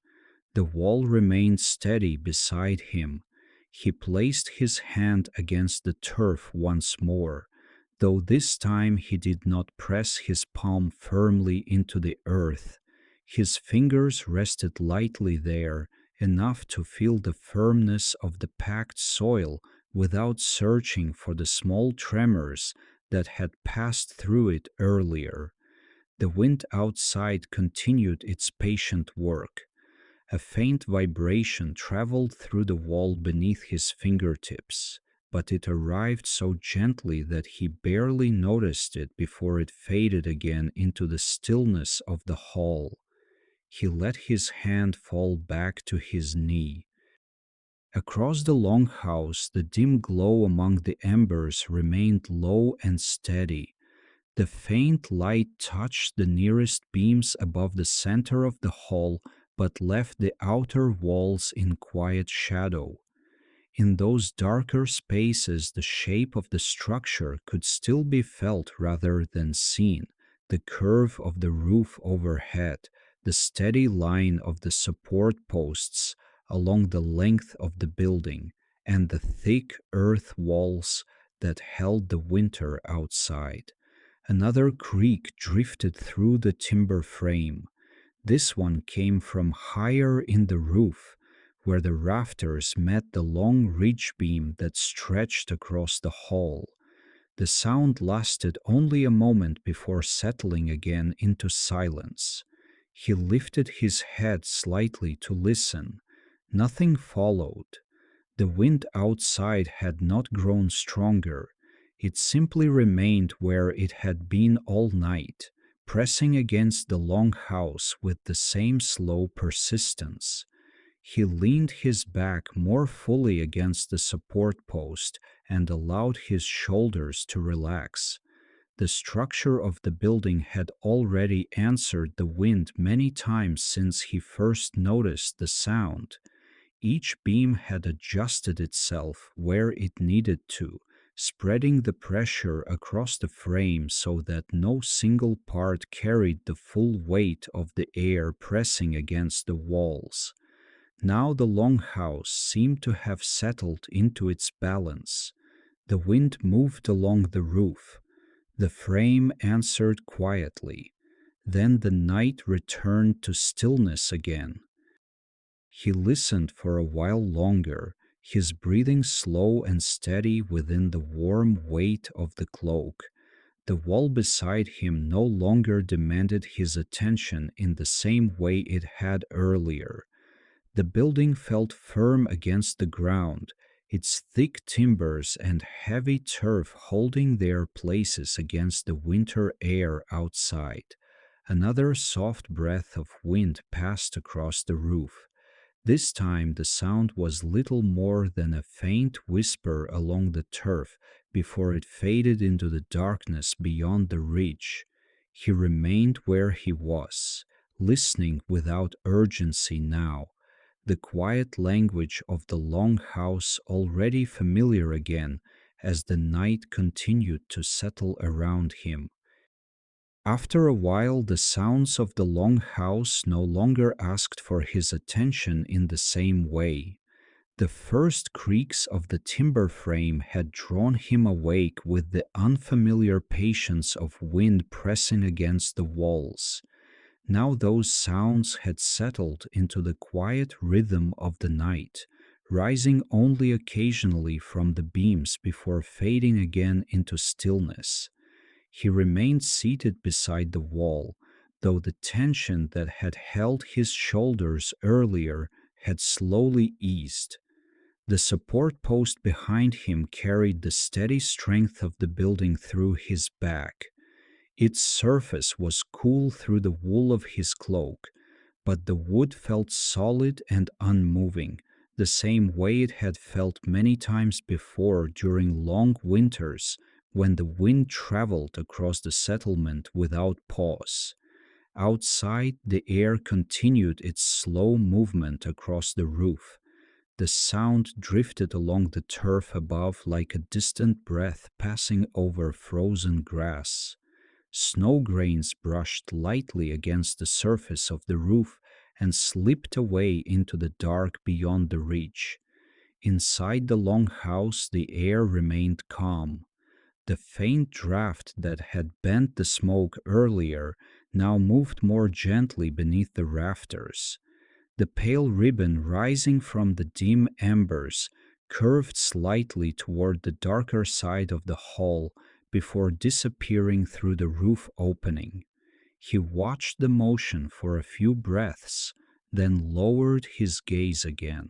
The wall remained steady beside him. He placed his hand against the turf once more, though this time he did not press his palm firmly into the earth. His fingers rested lightly there, enough to feel the firmness of the packed soil without searching for the small tremors that had passed through it earlier. The wind outside continued its patient work. A faint vibration traveled through the wall beneath his fingertips, but it arrived so gently that he barely noticed it before it faded again into the stillness of the hall. He let his hand fall back to his knee. Across the longhouse, the dim glow among the embers remained low and steady. The faint light touched the nearest beams above the center of the hall but left the outer walls in quiet shadow. In those darker spaces, the shape of the structure could still be felt rather than seen. The curve of the roof overhead, the steady line of the support posts along the length of the building, and the thick earth walls that held the winter outside. Another creak drifted through the timber frame. This one came from higher in the roof, where the rafters met the long ridge beam that stretched across the hall. The sound lasted only a moment before settling again into silence. He lifted his head slightly to listen. Nothing followed. The wind outside had not grown stronger. It simply remained where it had been all night, pressing against the longhouse with the same slow persistence. He leaned his back more fully against the support post and allowed his shoulders to relax. The structure of the building had already answered the wind many times since he first noticed the sound. Each beam had adjusted itself where it needed to, spreading the pressure across the frame so that no single part carried the full weight of the air pressing against the walls. Now the longhouse seemed to have settled into its balance. The wind moved along the roof. The frame answered quietly. Then the night returned to stillness again. He listened for a while longer, his breathing slow and steady within the warm weight of the cloak. The wall beside him no longer demanded his attention in the same way it had earlier. The building felt firm against the ground, its thick timbers and heavy turf holding their places against the winter air outside. Another soft breath of wind passed across the roof. This time the sound was little more than a faint whisper along the turf before it faded into the darkness beyond the ridge. He remained where he was, listening without urgency now, the quiet language of the longhouse already familiar again as the night continued to settle around him. After a while, the sounds of the longhouse no longer asked for his attention in the same way. The first creaks of the timber frame had drawn him awake with the unfamiliar patience of wind pressing against the walls. Now those sounds had settled into the quiet rhythm of the night, rising only occasionally from the beams before fading again into stillness. He remained seated beside the wall, though the tension that had held his shoulders earlier had slowly eased. The support post behind him carried the steady strength of the building through his back. Its surface was cool through the wool of his cloak, but the wood felt solid and unmoving, the same way it had felt many times before during long winters when the wind traveled across the settlement without pause. Outside, the air continued its slow movement across the roof. The sound drifted along the turf above like a distant breath passing over frozen grass. Snow grains brushed lightly against the surface of the roof and slipped away into the dark beyond the ridge. Inside the longhouse, the air remained calm. The faint draft that had bent the smoke earlier now moved more gently beneath the rafters. The pale ribbon rising from the dim embers curved slightly toward the darker side of the hall before disappearing through the roof opening. He watched the motion for a few breaths, then lowered his gaze again.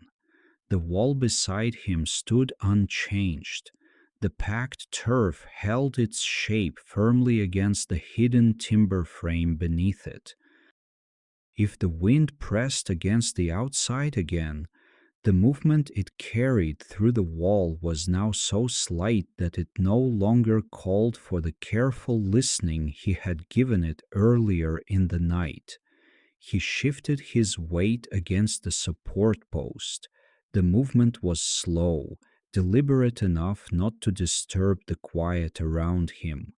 The wall beside him stood unchanged. The packed turf held its shape firmly against the hidden timber frame beneath it. If the wind pressed against the outside again, the movement it carried through the wall was now so slight that it no longer called for the careful listening he had given it earlier in the night. He shifted his weight against the support post. The movement was slow, deliberate enough not to disturb the quiet around him.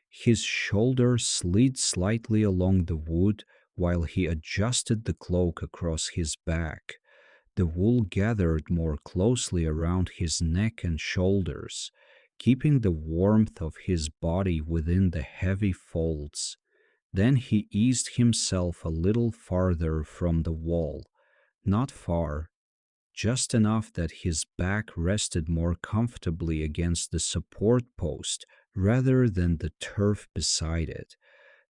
His shoulder slid slightly along the wood while he adjusted the cloak across his back. The wool gathered more closely around his neck and shoulders, keeping the warmth of his body within the heavy folds. Then he eased himself a little farther from the wall. Not far, just enough that his back rested more comfortably against the support post rather than the turf beside it.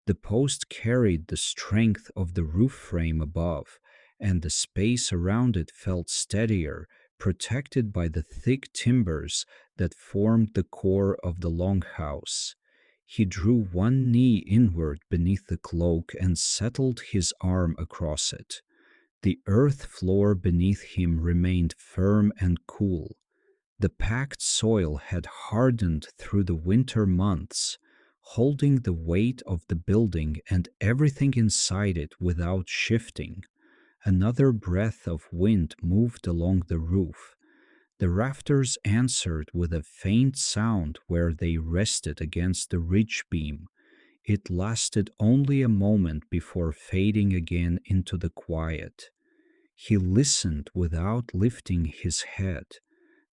The post carried the strength of the roof frame above, and the space around it felt steadier, protected by the thick timbers that formed the core of the longhouse. He drew one knee inward beneath the cloak and settled his arm across it. The earth floor beneath him remained firm and cool. The packed soil had hardened through the winter months, holding the weight of the building and everything inside it without shifting. Another breath of wind moved along the roof. The rafters answered with a faint sound where they rested against the ridge beam. It lasted only a moment before fading again into the quiet. He listened without lifting his head.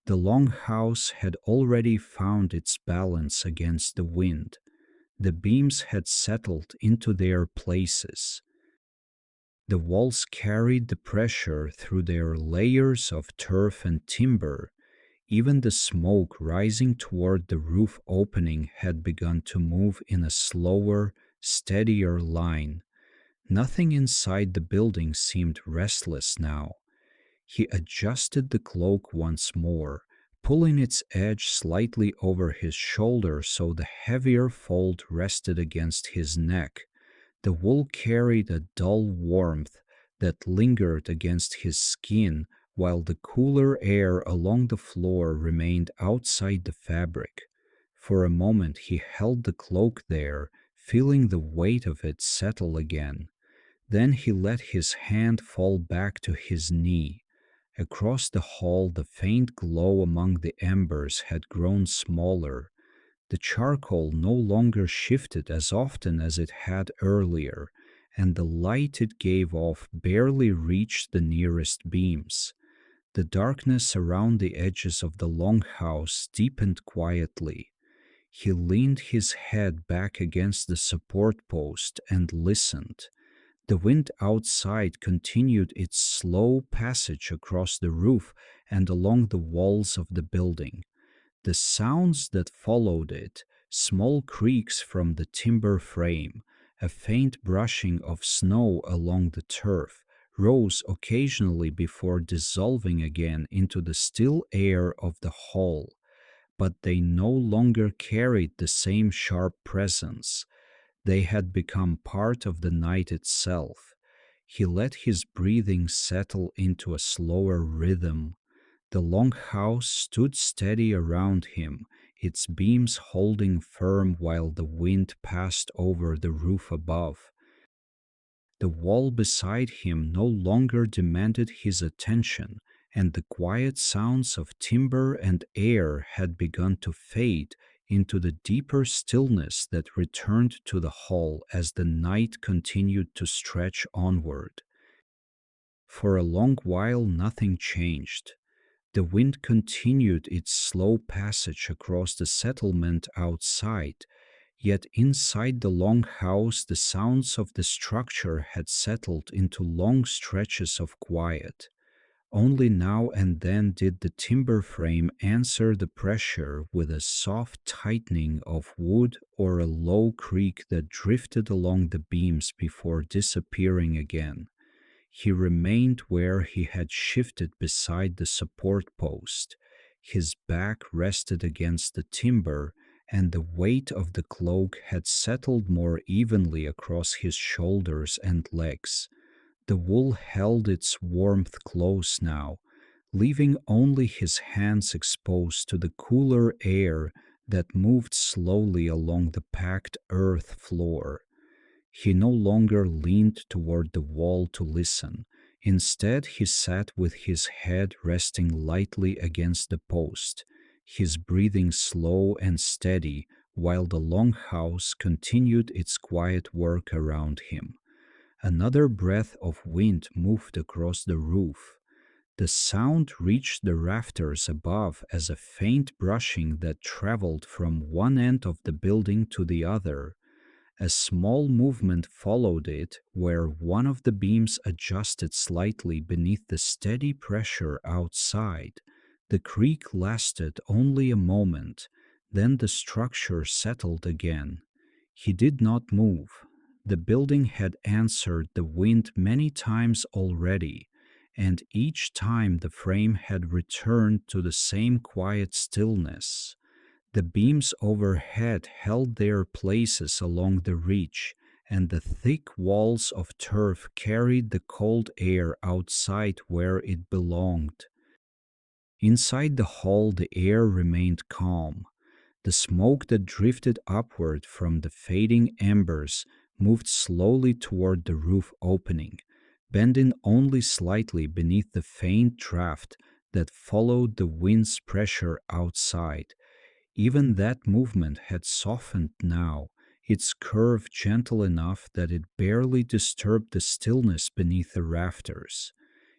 The longhouse had already found its balance against the wind. The beams had settled into their places. The walls carried the pressure through their layers of turf and timber. Even the smoke rising toward the roof opening had begun to move in a slower, steadier line. Nothing inside the building seemed restless now. He adjusted the cloak once more, pulling its edge slightly over his shoulder so the heavier fold rested against his neck. The wool carried a dull warmth that lingered against his skin, while the cooler air along the floor remained outside the fabric. For a moment he held the cloak there, feeling the weight of it settle again. Then he let his hand fall back to his knee. Across the hall, the faint glow among the embers had grown smaller. The charcoal no longer shifted as often as it had earlier, and the light it gave off barely reached the nearest beams. The darkness around the edges of the longhouse deepened quietly. He leaned his head back against the support post and listened. The wind outside continued its slow passage across the roof and along the walls of the building. The sounds that followed it, small creaks from the timber frame, a faint brushing of snow along the turf, rose occasionally before dissolving again into the still air of the hall. But they no longer carried the same sharp presence. They had become part of the night itself. He let his breathing settle into a slower rhythm. The longhouse stood steady around him, its beams holding firm while the wind passed over the roof above. The wall beside him no longer demanded his attention, and the quiet sounds of timber and air had begun to fade into the deeper stillness that returned to the hall as the night continued to stretch onward. For a long while nothing changed. The wind continued its slow passage across the settlement outside, yet inside the longhouse the sounds of the structure had settled into long stretches of quiet. Only now and then did the timber frame answer the pressure with a soft tightening of wood or a low creak that drifted along the beams before disappearing again. He remained where he had shifted beside the support post. His back rested against the timber, and the weight of the cloak had settled more evenly across his shoulders and legs. The wool held its warmth close now, leaving only his hands exposed to the cooler air that moved slowly along the packed earth floor. He no longer leaned toward the wall to listen. Instead, he sat with his head resting lightly against the post, his breathing slow and steady while the longhouse continued its quiet work around him. Another breath of wind moved across the roof. The sound reached the rafters above as a faint brushing that traveled from one end of the building to the other. A small movement followed it, where one of the beams adjusted slightly beneath the steady pressure outside. The creak lasted only a moment, then the structure settled again. He did not move. The building had answered the wind many times already, and each time the frame had returned to the same quiet stillness. The beams overhead held their places along the ridge, and the thick walls of turf carried the cold air outside where it belonged. Inside the hall, the air remained calm. The smoke that drifted upward from the fading embers moved slowly toward the roof opening, bending only slightly beneath the faint draft that followed the wind's pressure outside. Even that movement had softened now, its curve gentle enough that it barely disturbed the stillness beneath the rafters.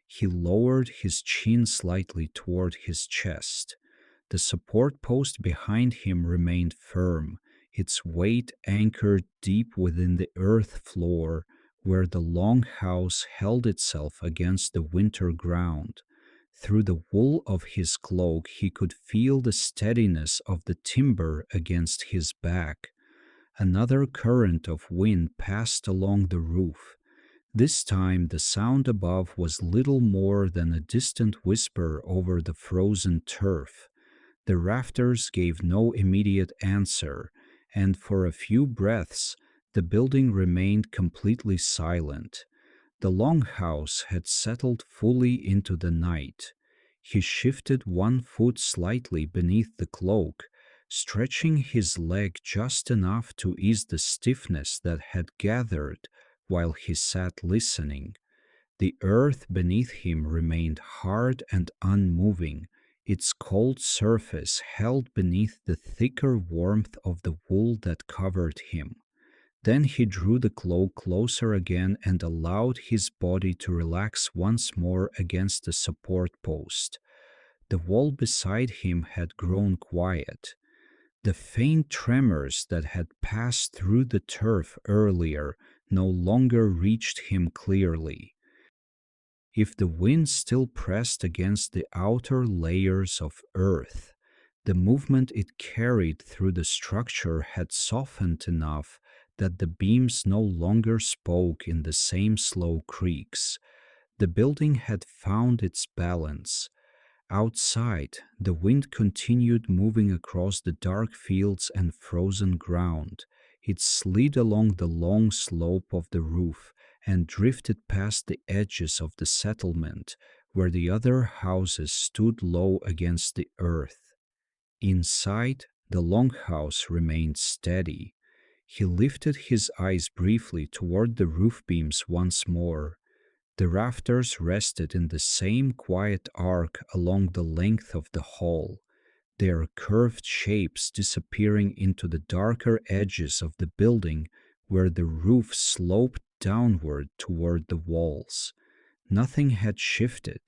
He lowered his chin slightly toward his chest. The support post behind him remained firm, its weight anchored deep within the earth floor where the longhouse held itself against the winter ground. Through the wool of his cloak he could feel the steadiness of the timber against his back. Another current of wind passed along the roof. This time the sound above was little more than a distant whisper over the frozen turf. The rafters gave no immediate answer, and for a few breaths the building remained completely silent. The longhouse had settled fully into the night. He shifted one foot slightly beneath the cloak, stretching his leg just enough to ease the stiffness that had gathered while he sat listening. The earth beneath him remained hard and unmoving, its cold surface held beneath the thicker warmth of the wool that covered him. Then he drew the cloak closer again and allowed his body to relax once more against the support post. The wall beside him had grown quiet. The faint tremors that had passed through the turf earlier no longer reached him clearly. If the wind still pressed against the outer layers of earth, the movement it carried through the structure had softened enough that the beams no longer spoke in the same slow creaks. The building had found its balance. Outside, the wind continued moving across the dark fields and frozen ground. It slid along the long slope of the roof and drifted past the edges of the settlement, where the other houses stood low against the earth. Inside, the longhouse remained steady. He lifted his eyes briefly toward the roof beams once more. The rafters rested in the same quiet arc along the length of the hall, their curved shapes disappearing into the darker edges of the building where the roof sloped downward toward the walls. Nothing had shifted.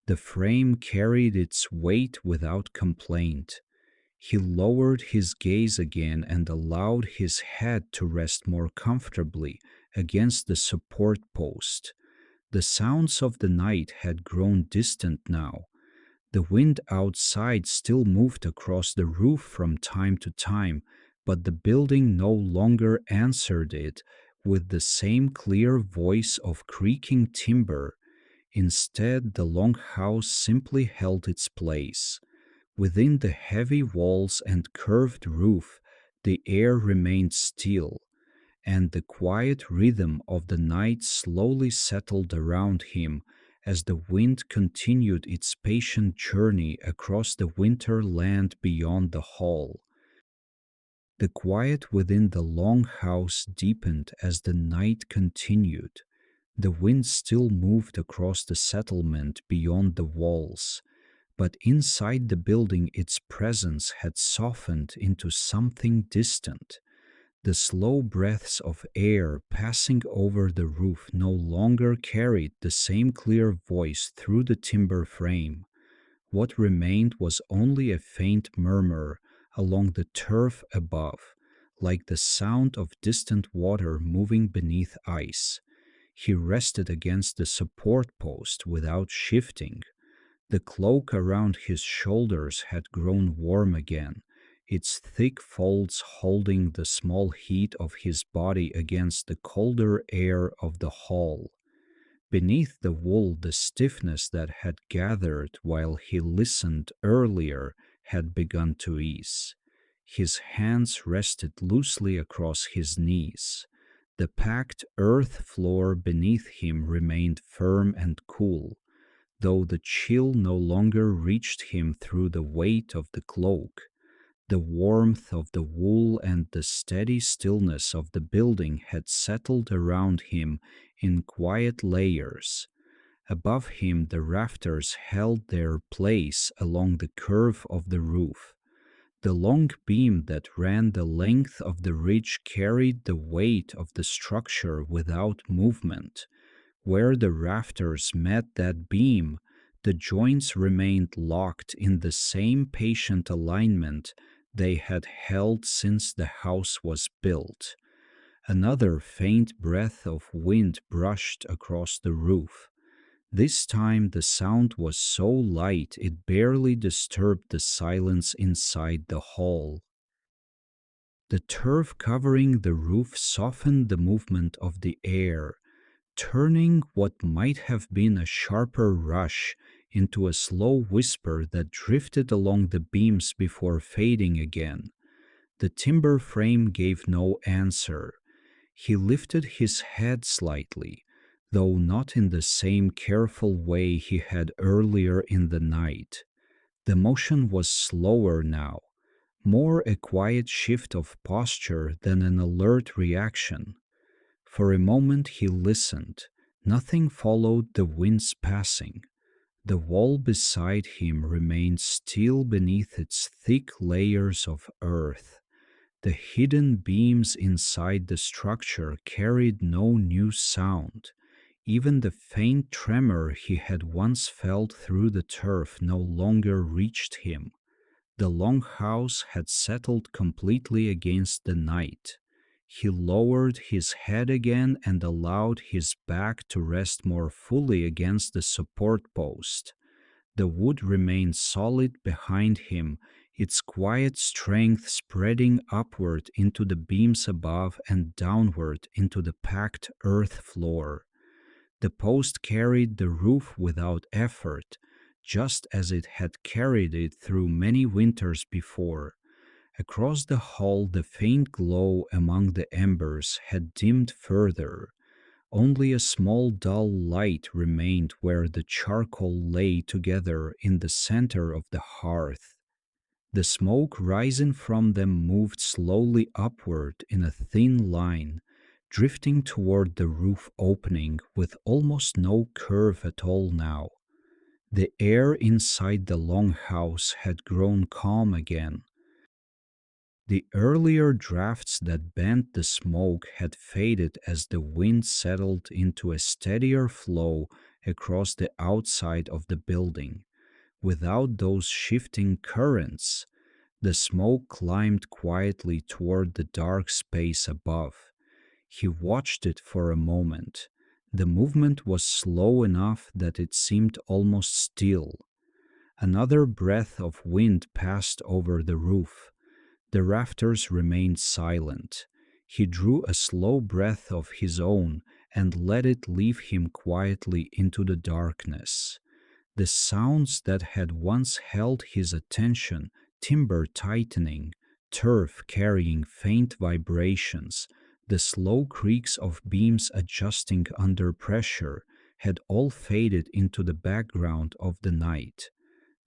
The frame carried its weight without complaint. He lowered his gaze again and allowed his head to rest more comfortably against the support post. The sounds of the night had grown distant now. The wind outside still moved across the roof from time to time, but the building no longer answered it with the same clear voice of creaking timber. Instead, the longhouse simply held its place. Within the heavy walls and curved roof, the air remained still, and the quiet rhythm of the night slowly settled around him as the wind continued its patient journey across the winter land beyond the hall. The quiet within the long house deepened as the night continued. The wind still moved across the settlement beyond the walls, but inside the building its presence had softened into something distant. The slow breaths of air passing over the roof no longer carried the same clear voice through the timber frame. What remained was only a faint murmur along the turf above, like the sound of distant water moving beneath ice. He rested against the support post without shifting. The cloak around his shoulders had grown warm again, its thick folds holding the small heat of his body against the colder air of the hall. Beneath the wool, the stiffness that had gathered while he listened earlier had begun to ease. His hands rested loosely across his knees. The packed earth floor beneath him remained firm and cool, though the chill no longer reached him through the weight of the cloak. The warmth of the wool and the steady stillness of the building had settled around him in quiet layers. Above him, the rafters held their place along the curve of the roof. The long beam that ran the length of the ridge carried the weight of the structure without movement. Where the rafters met that beam, the joints remained locked in the same patient alignment they had held since the house was built. Another faint breath of wind brushed across the roof. This time the sound was so light it barely disturbed the silence inside the hall. The turf covering the roof softened the movement of the air, turning what might have been a sharper rush into a slow whisper that drifted along the beams before fading again. The timber frame gave no answer. He lifted his head slightly, though not in the same careful way he had earlier in the night. The motion was slower now, more a quiet shift of posture than an alert reaction. For a moment he listened. Nothing followed the wind's passing. The wall beside him remained still beneath its thick layers of earth. The hidden beams inside the structure carried no new sound. Even the faint tremor he had once felt through the turf no longer reached him. The longhouse had settled completely against the night. He lowered his head again and allowed his back to rest more fully against the support post. The wood remained solid behind him, its quiet strength spreading upward into the beams above and downward into the packed earth floor. The post carried the roof without effort, just as it had carried it through many winters before. Across the hall, the faint glow among the embers had dimmed further. Only a small dull light remained where the charcoal lay together in the center of the hearth. The smoke rising from them moved slowly upward in a thin line, drifting toward the roof opening with almost no curve at all now. The air inside the longhouse had grown calm again. The earlier drafts that bent the smoke had faded as the wind settled into a steadier flow across the outside of the building. Without those shifting currents, the smoke climbed quietly toward the dark space above. He watched it for a moment. The movement was slow enough that it seemed almost still. Another breath of wind passed over the roof. The rafters remained silent. He drew a slow breath of his own and let it leave him quietly into the darkness. The sounds that had once held his attention, timber tightening, turf carrying faint vibrations, the slow creaks of beams adjusting under pressure, had all faded into the background of the night.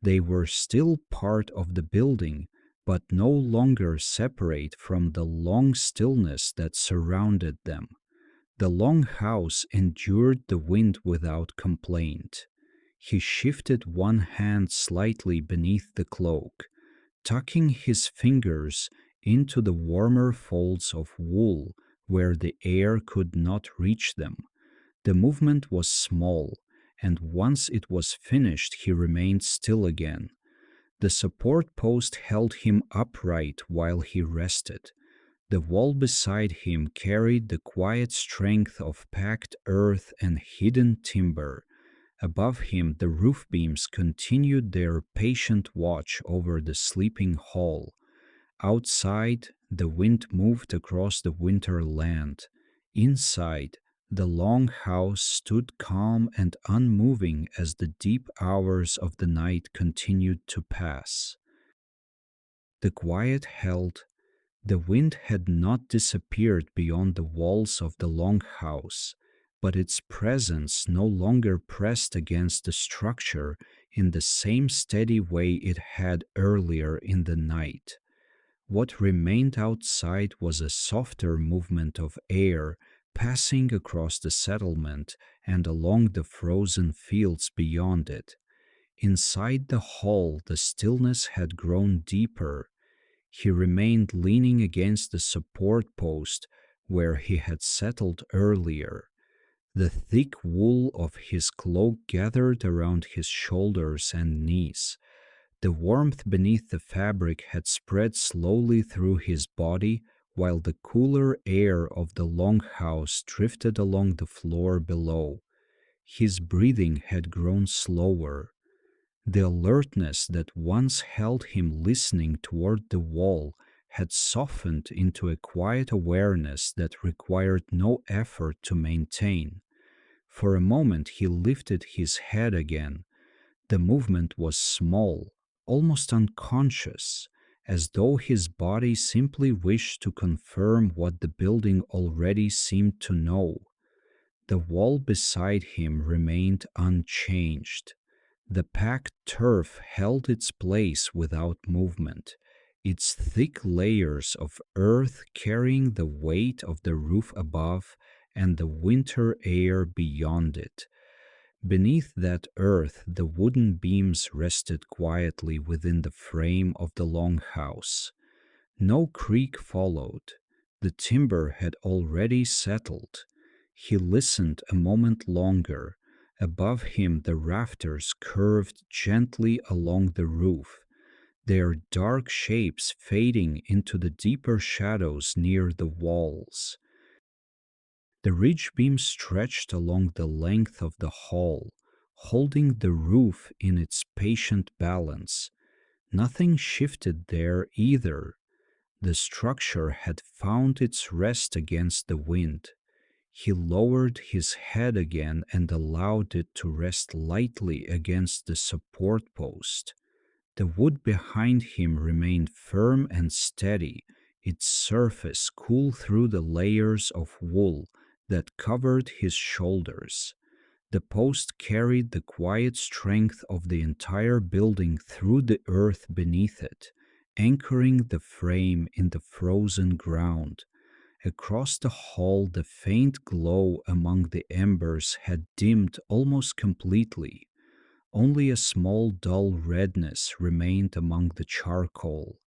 They were still part of the building, but no longer separate from the long stillness that surrounded them. The long house endured the wind without complaint. He shifted one hand slightly beneath the cloak, tucking his fingers into the warmer folds of wool where the air could not reach them. The movement was small, and once it was finished he remained still again. The support post held him upright while he rested. The wall beside him carried the quiet strength of packed earth and hidden timber. Above him, the roof beams continued their patient watch over the sleeping hall. Outside, the wind moved across the winter land. Inside, the long house stood calm and unmoving as the deep hours of the night continued to pass. The quiet held. The wind had not disappeared beyond the walls of the longhouse, but its presence no longer pressed against the structure in the same steady way it had earlier in the night. What remained outside was a softer movement of air passing across the settlement and along the frozen fields beyond it. Inside the hall, the stillness had grown deeper. He remained leaning against the support post where he had settled earlier. The thick wool of his cloak gathered around his shoulders and knees. The warmth beneath the fabric had spread slowly through his body, while the cooler air of the longhouse drifted along the floor below. His breathing had grown slower. The alertness that once held him listening toward the wall had softened into a quiet awareness that required no effort to maintain. For a moment he lifted his head again. The movement was small, almost unconscious, as though his body simply wished to confirm what the building already seemed to know. The wall beside him remained unchanged. The packed turf held its place without movement, its thick layers of earth carrying the weight of the roof above and the winter air beyond it. Beneath that earth, the wooden beams rested quietly within the frame of the longhouse. No creak followed. The timber had already settled. He listened a moment longer. Above him, the rafters curved gently along the roof, their dark shapes fading into the deeper shadows near the walls. The ridge beam stretched along the length of the hall, holding the roof in its patient balance. Nothing shifted there either. The structure had found its rest against the wind. He lowered his head again and allowed it to rest lightly against the support post. The wood behind him remained firm and steady, its surface cool through the layers of wool that covered his shoulders. The post carried the quiet strength of the entire building through the earth beneath it, anchoring the frame in the frozen ground. Across the hall, the faint glow among the embers had dimmed almost completely. Only a small dull redness remained among the charcoal.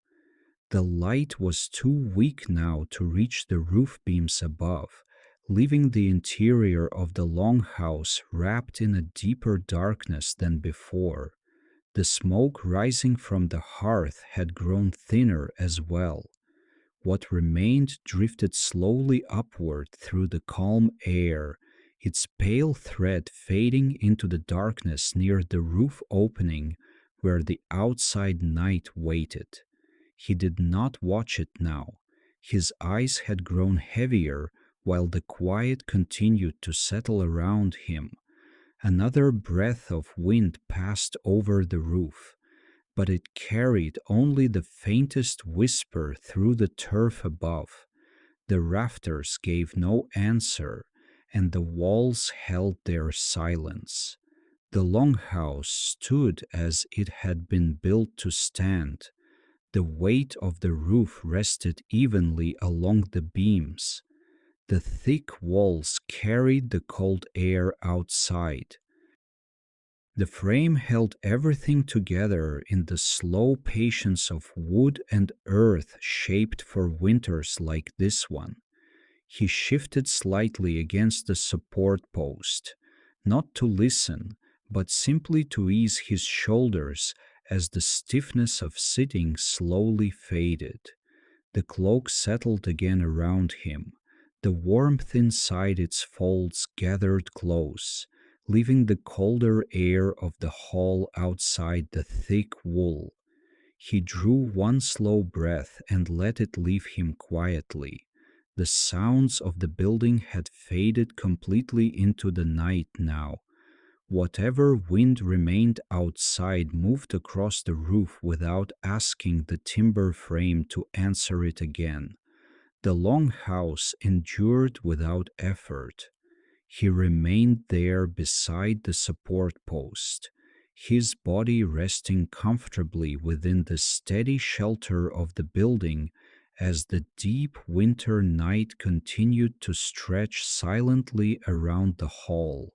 The light was too weak now to reach the roof beams above, leaving the interior of the longhouse wrapped in a deeper darkness than before. The smoke rising from the hearth had grown thinner as well. What remained drifted slowly upward through the calm air, its pale thread fading into the darkness near the roof opening where the outside night waited. He did not watch it now. His eyes had grown heavier while the quiet continued to settle around him. Another breath of wind passed over the roof, but it carried only the faintest whisper through the turf above. The rafters gave no answer, and the walls held their silence. The longhouse stood as it had been built to stand. The weight of the roof rested evenly along the beams. The thick walls carried the cold air outside. The frame held everything together in the slow patience of wood and earth shaped for winters like this one. He shifted slightly against the support post, not to listen, but simply to ease his shoulders as the stiffness of sitting slowly faded. The cloak settled again around him. The warmth inside its folds gathered close, leaving the colder air of the hall outside the thick wool. He drew one slow breath and let it leave him quietly. The sounds of the building had faded completely into the night now. Whatever wind remained outside moved across the roof without asking the timber frame to answer it again. The longhouse endured without effort. He remained there beside the support post, his body resting comfortably within the steady shelter of the building as the deep winter night continued to stretch silently around the hall.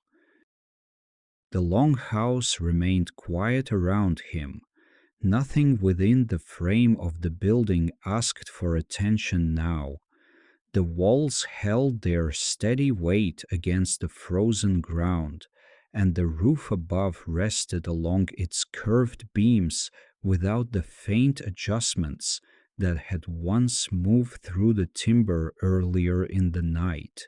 The longhouse remained quiet around him. Nothing within the frame of the building asked for attention now. The walls held their steady weight against the frozen ground, and the roof above rested along its curved beams without the faint adjustments that had once moved through the timber earlier in the night.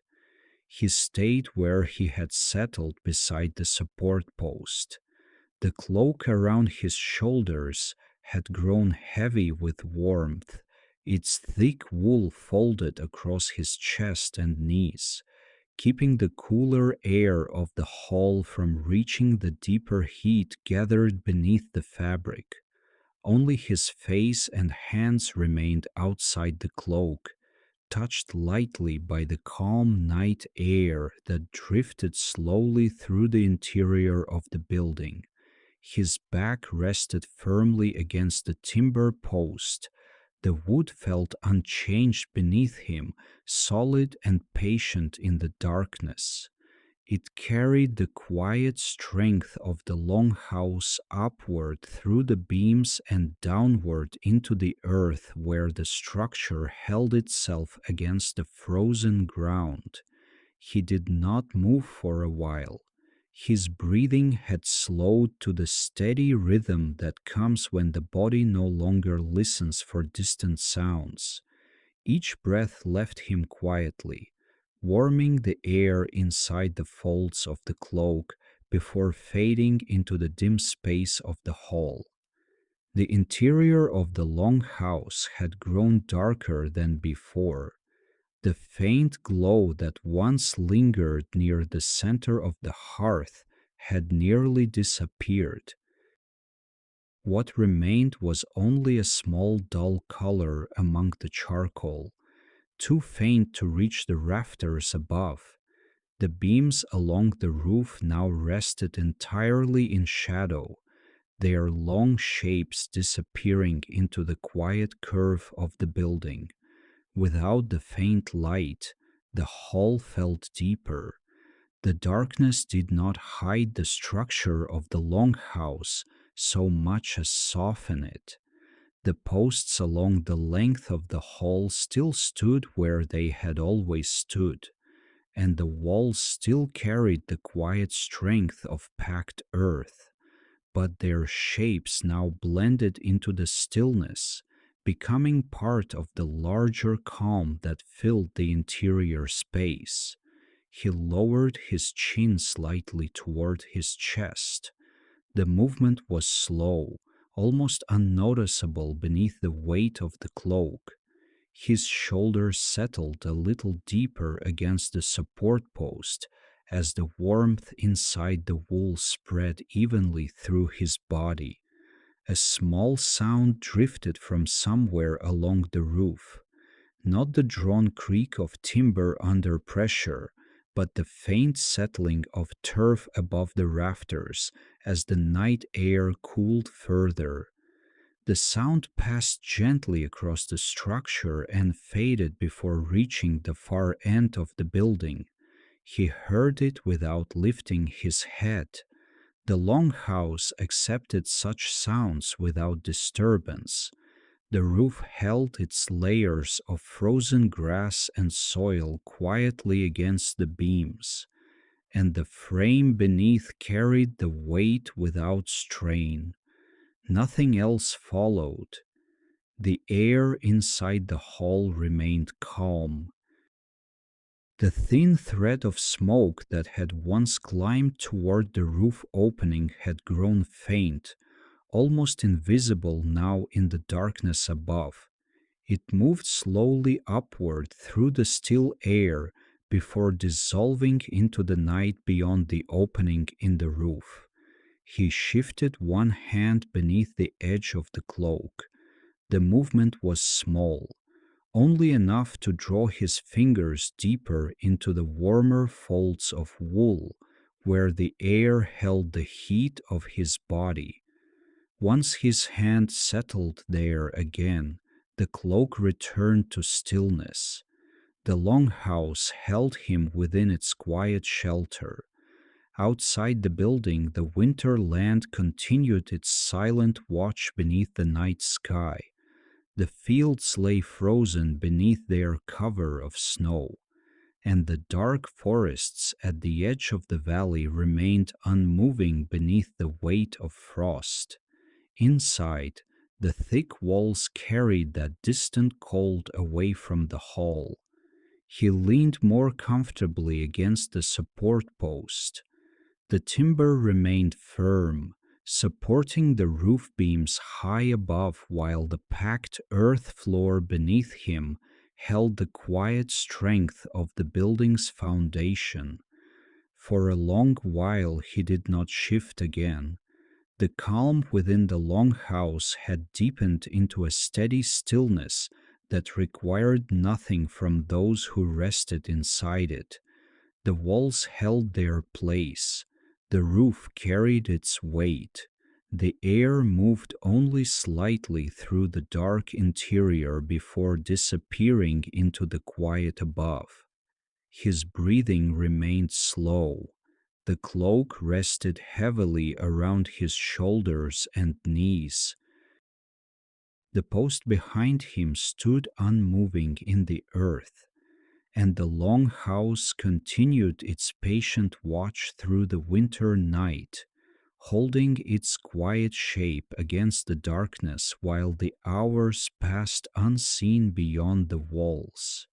He stayed where he had settled beside the support post. The cloak around his shoulders had grown heavy with warmth, its thick wool folded across his chest and knees, keeping the cooler air of the hall from reaching the deeper heat gathered beneath the fabric. Only his face and hands remained outside the cloak, touched lightly by the calm night air that drifted slowly through the interior of the building. His back rested firmly against the timber post. The wood felt unchanged beneath him, solid and patient in the darkness. It carried the quiet strength of the longhouse upward through the beams and downward into the earth where the structure held itself against the frozen ground. He did not move for a while. His breathing had slowed to the steady rhythm that comes when the body no longer listens for distant sounds. Each breath left him quietly, warming the air inside the folds of the cloak before fading into the dim space of the hall. The interior of the long house had grown darker than before. The faint glow that once lingered near the center of the hearth had nearly disappeared. What remained was only a small dull color among the charcoal, too faint to reach the rafters above. The beams along the roof now rested entirely in shadow, their long shapes disappearing into the quiet curve of the building. Without the faint light, the hall felt deeper. The darkness did not hide the structure of the longhouse so much as soften it. The posts along the length of the hall still stood where they had always stood, and the walls still carried the quiet strength of packed earth, but their shapes now blended into the stillness, becoming part of the larger calm that filled the interior space. He lowered his chin slightly toward his chest. The movement was slow, almost unnoticeable beneath the weight of the cloak. His shoulders settled a little deeper against the support post as the warmth inside the wool spread evenly through his body. A small sound drifted from somewhere along the roof, not the drawn creak of timber under pressure, but the faint settling of turf above the rafters as the night air cooled further. The sound passed gently across the structure and faded before reaching the far end of the building. He heard it without lifting his head. The longhouse accepted such sounds without disturbance. The roof held its layers of frozen grass and soil quietly against the beams, and the frame beneath carried the weight without strain. Nothing else followed. The air inside the hall remained calm. The thin thread of smoke that had once climbed toward the roof opening had grown faint, almost invisible now in the darkness above. It moved slowly upward through the still air before dissolving into the night beyond the opening in the roof. He shifted one hand beneath the edge of the cloak. The movement was small, only enough to draw his fingers deeper into the warmer folds of wool where the air held the heat of his body. Once his hand settled there again, the cloak returned to stillness. The longhouse held him within its quiet shelter. Outside the building, the winter land continued its silent watch beneath the night sky. The fields lay frozen beneath their cover of snow, and the dark forests at the edge of the valley remained unmoving beneath the weight of frost. Inside, the thick walls carried that distant cold away from the hall. He leaned more comfortably against the support post. The timber remained firm, supporting the roof beams high above, while the packed earth floor beneath him held the quiet strength of the building's foundation. For a long while he did not shift again. The calm within the longhouse had deepened into a steady stillness that required nothing from those who rested inside it. The walls held their place. The roof carried its weight. The air moved only slightly through the dark interior before disappearing into the quiet above. His breathing remained slow. The cloak rested heavily around his shoulders and knees. The post behind him stood unmoving in the earth, and the long house continued its patient watch through the winter night, holding its quiet shape against the darkness while the hours passed unseen beyond the walls.